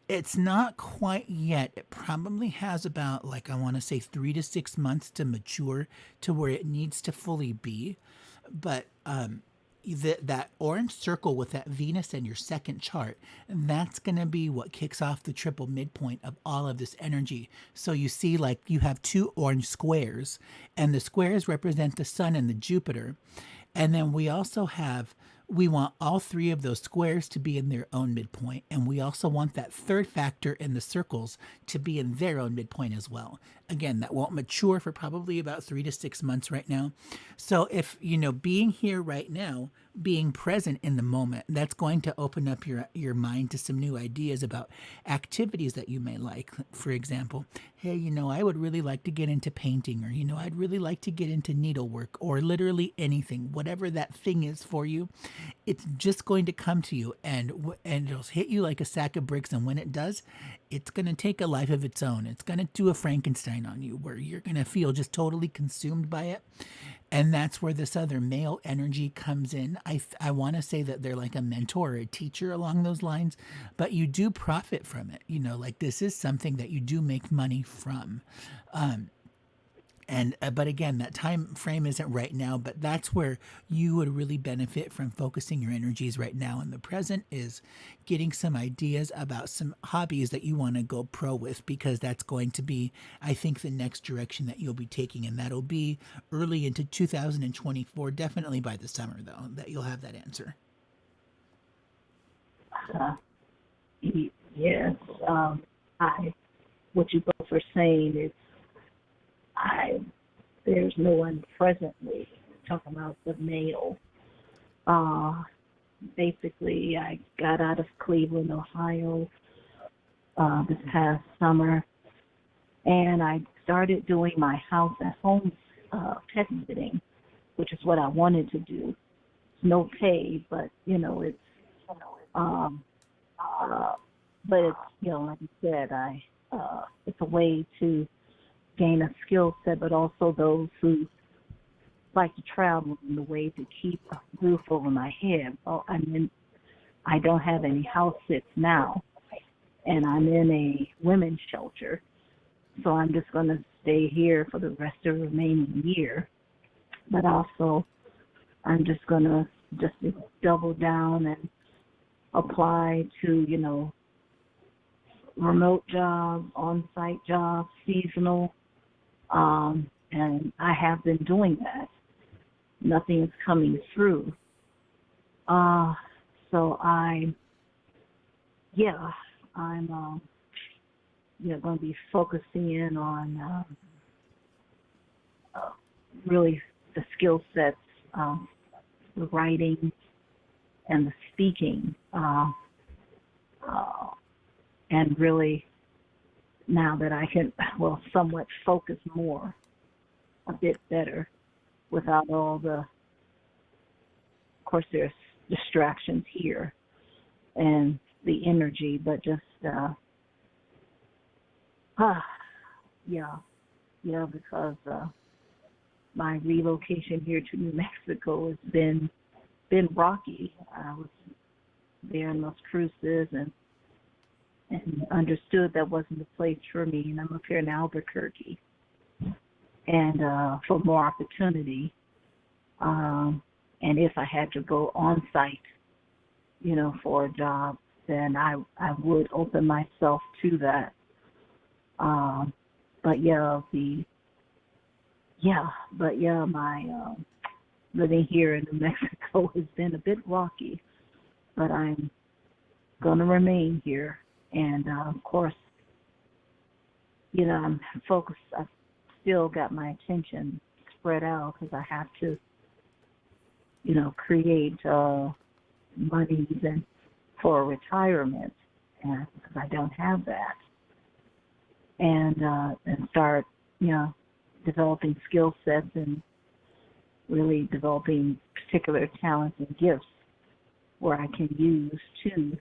it's not quite yet. It probably has about, like, I want to say 3 to 6 months to mature to where it needs to fully be. But that orange circle with that Venus in your second chart, that's going to be what kicks off the triple midpoint of all of this energy. So you see, like, you have two orange squares, and the squares represent the Sun and the Jupiter. And then we want all three of those squares to be in their own midpoint. And we also want that third factor in the circles to be in their own midpoint as well. Again, that won't mature for probably about 3 to 6 months right now. So if, being here right now, being present in the moment, that's going to open up your mind to some new ideas about activities that you may like. For example, hey, I would really like to get into painting, or, I'd really like to get into needlework, or literally anything, whatever that thing is for you. It's just going to come to you, and it'll hit you like a sack of bricks. And when it does, it's going to take a life of its own. It's going to do a Frankenstein on you, where you're going to feel just totally consumed by it. And that's where this other male energy comes in. I want to say that they're like a mentor or a teacher along those lines, but you do profit from it. Like, this is something that you do make money from. And And but again, that time frame isn't right now, but that's where you would really benefit from focusing your energies right now in the present, is getting some ideas about some hobbies that you want to go pro with, because that's going to be, I think, the next direction that you'll be taking, and that'll be early into 2024, definitely by the summer though, that you'll have that answer. Uh, yes, I what you both are saying is I there's no one presently talking about the male. Uh, Basically, I got out of Cleveland, Ohio, this past summer, and I started doing my house at home pet sitting, which is what I wanted to do. It's no pay, but it's um, but it's like you said, it's a way to gain a skill set, but also those who like to travel in the way to keep a roof over my head. Well, I don't have any house sits now, and I'm in a women's shelter, so I'm just going to stay here for the rest of the remaining year. But also, I'm just going to just double down and apply to, remote jobs, on-site jobs, seasonal, and I have been doing that. Nothing is coming through. So I'm going to be focusing in on really the skill sets, the writing and the speaking, and really now that I can, somewhat focus more, a bit better, without all of course, there's distractions here and the energy, but just, because my relocation here to New Mexico has been rocky. I was there in Las Cruces and understood that wasn't the place for me, and I'm up here in Albuquerque, and for more opportunity. And if I had to go on site, for a job, then I would open myself to that. My living here in New Mexico has been a bit rocky, but I'm going to remain here. And, of course, I'm focused. I've still got my attention spread out because I have to, create monies and for retirement, and because I don't have that, and start, developing skill sets and really developing particular talents and gifts where I can use to,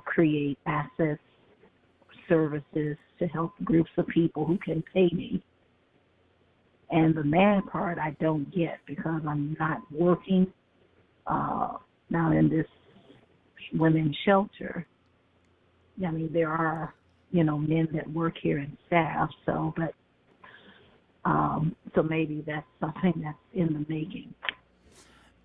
create assets, services to help groups of people who can pay me. And the man part I don't get because I'm not working now in this women's shelter. I mean, there are, men that work here and staff, so maybe that's something that's in the making.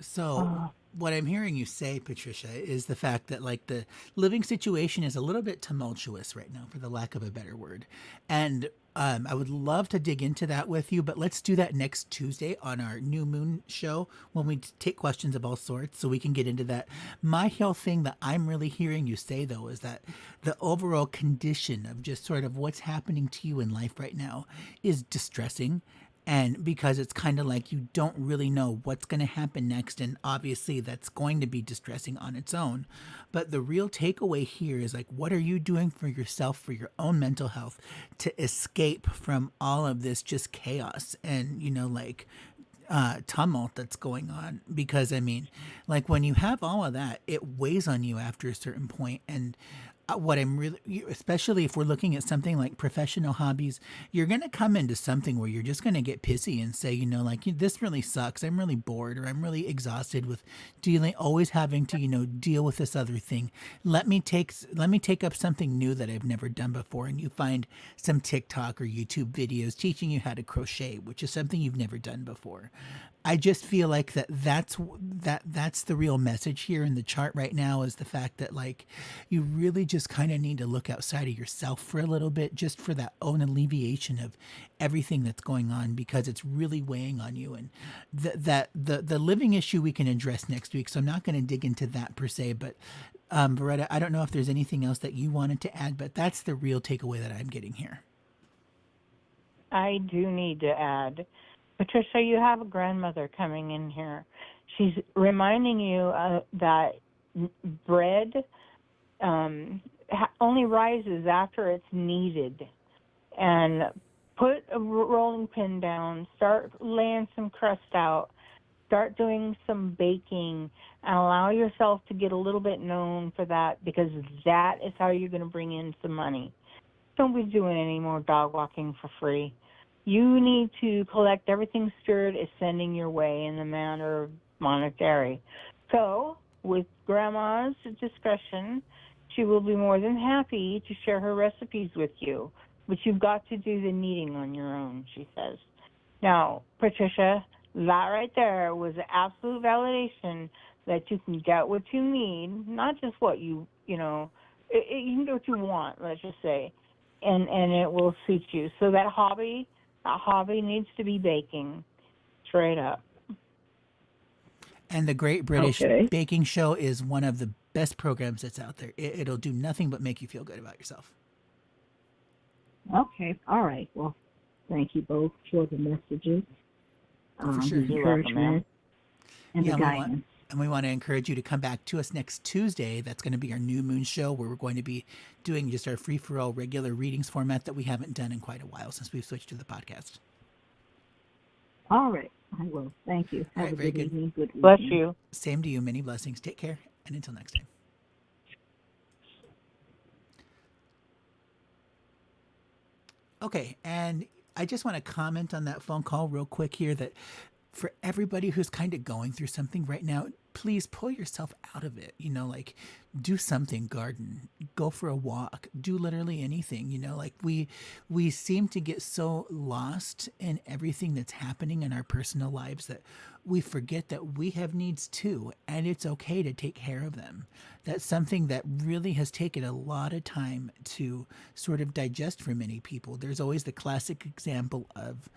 So what I'm hearing you say, Patricia, is the fact that like the living situation is a little bit tumultuous right now, for the lack of a better word. And I would love to dig into that with you, but let's do that next Tuesday on our new moon show when we take questions of all sorts, so we can get into that. My whole thing that I'm really hearing you say, though, is that the overall condition of just sort of what's happening to you in life right now is distressing. And because it's kind of like you don't really know what's going to happen next. And obviously that's going to be distressing on its own. But the real takeaway here is like, what are you doing for yourself, for your own mental health, to escape from all of this just chaos and, tumult that's going on? Because I mean, like when you have all of that, it weighs on you after a certain point. And what I'm really, especially if we're looking at something like professional hobbies, you're going to come into something where you're just going to get pissy and say, like, this really sucks. I'm really bored, or I'm really exhausted with always having to, deal with this other thing. Let me take up something new that I've never done before. And you find some TikTok or YouTube videos teaching you how to crochet, which is something you've never done before. I just feel like that's the real message here in the chart right now, is the fact that, like, you really just kind of need to look outside of yourself for a little bit, just for that own alleviation of everything that's going on, because it's really weighing on you. And the living issue we can address next week, so I'm not going to dig into that per se. But Viretta, I don't know if there's anything else that you wanted to add, but that's the real takeaway that I'm getting here. I do need to add, Patricia, you have a grandmother coming in here. She's reminding you that bread only rises after it's kneaded. And put a rolling pin down, start laying some crust out, start doing some baking, and allow yourself to get a little bit known for that, because that is how you're going to bring in some money. Don't be doing any more dog walking for free. You need to collect everything Spirit is sending your way in the manner of monetary. So, with Grandma's discretion, she will be more than happy to share her recipes with you. But you've got to do the kneading on your own, she says. Now, Patricia, that right there was absolute validation that you can get what you need, not just what you can get what you want, let's just say, and it will suit you. So that hobby needs to be baking, straight up. And the Great British Okay. Baking Show is one of the best programs that's out there. It'll do nothing but make you feel good about yourself. Okay. All right. Well, thank you both for the messages, For sure. the You're welcome, ma'am. encouragement, and the guidance. And we want to encourage you to come back to us next Tuesday. That's going to be our new moon show, where we're going to be doing just our free-for-all regular readings format that we haven't done in quite a while since we've switched to the podcast. All right. I will. Thank you. All Have right, a very good good. evening. Good weekend. Bless you. Same to you. Many blessings. Take care. And until next time. Okay. And I just want to comment on that phone call real quick here, that for everybody who's kind of going through something right now, please pull yourself out of it. Like, do something, garden, go for a walk, do literally anything. Like, we seem to get so lost in everything that's happening in our personal lives that we forget that we have needs too, and it's okay to take care of them. That's something that really has taken a lot of time to sort of digest for many people. There's always the classic example of,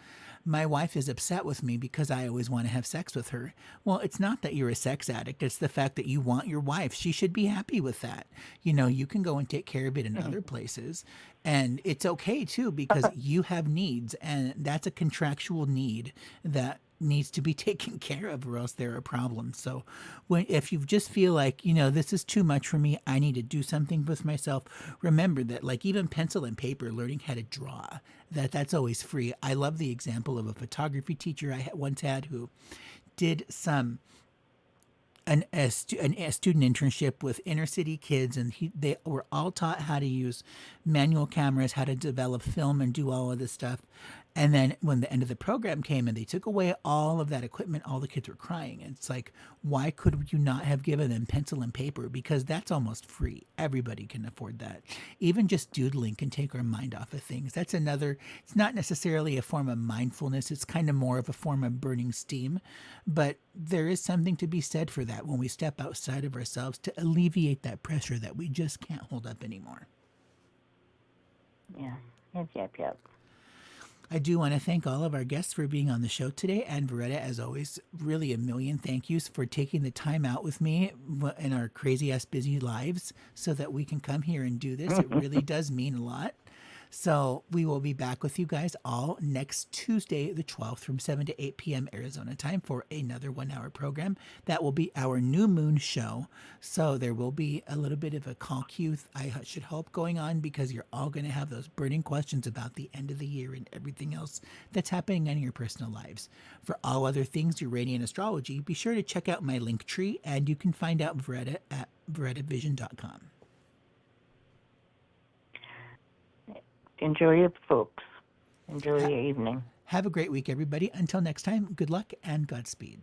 my wife is upset with me because I always want to have sex with her. Well, it's not that you're a sex addict. It's the fact that you want your wife. She should be happy with that. You can go and take care of it in other places. And it's okay too, because you have needs, and that's a contractual need that needs to be taken care of, or else there are problems. So if you just feel like, this is too much for me, I need to do something with myself, remember that, like, even pencil and paper, learning how to draw, that's always free. I love the example of a photography teacher I once had who did a student internship with inner city kids, and they were all taught how to use manual cameras, how to develop film, and do all of this stuff. And then when the end of the program came and they took away all of that equipment, all the kids were crying. And it's like, why could you not have given them pencil and paper? Because that's almost free. Everybody can afford that. Even just doodling can take our mind off of things. That's another, it's not necessarily a form of mindfulness. It's kind of more of a form of burning steam. But there is something to be said for that when we step outside of ourselves to alleviate that pressure that we just can't hold up anymore. Yeah. Yep. I do want to thank all of our guests for being on the show today. And Viretta, as always, really a million thank yous for taking the time out with me in our crazy-ass busy lives so that we can come here and do this. It really does mean a lot. So we will be back with you guys all next Tuesday, the 12th, from 7 to 8 p.m. Arizona time for another 1-hour program. That will be our new moon show. So there will be a little bit of a call queue, I should hope, going on, because you're all going to have those burning questions about the end of the year and everything else that's happening in your personal lives. For all other things Uranian astrology, be sure to check out my link tree, and you can find out Viretta at VirettaVision.com. Enjoy it, folks. Enjoy your evening. Have a great week, everybody. Until next time, good luck and Godspeed.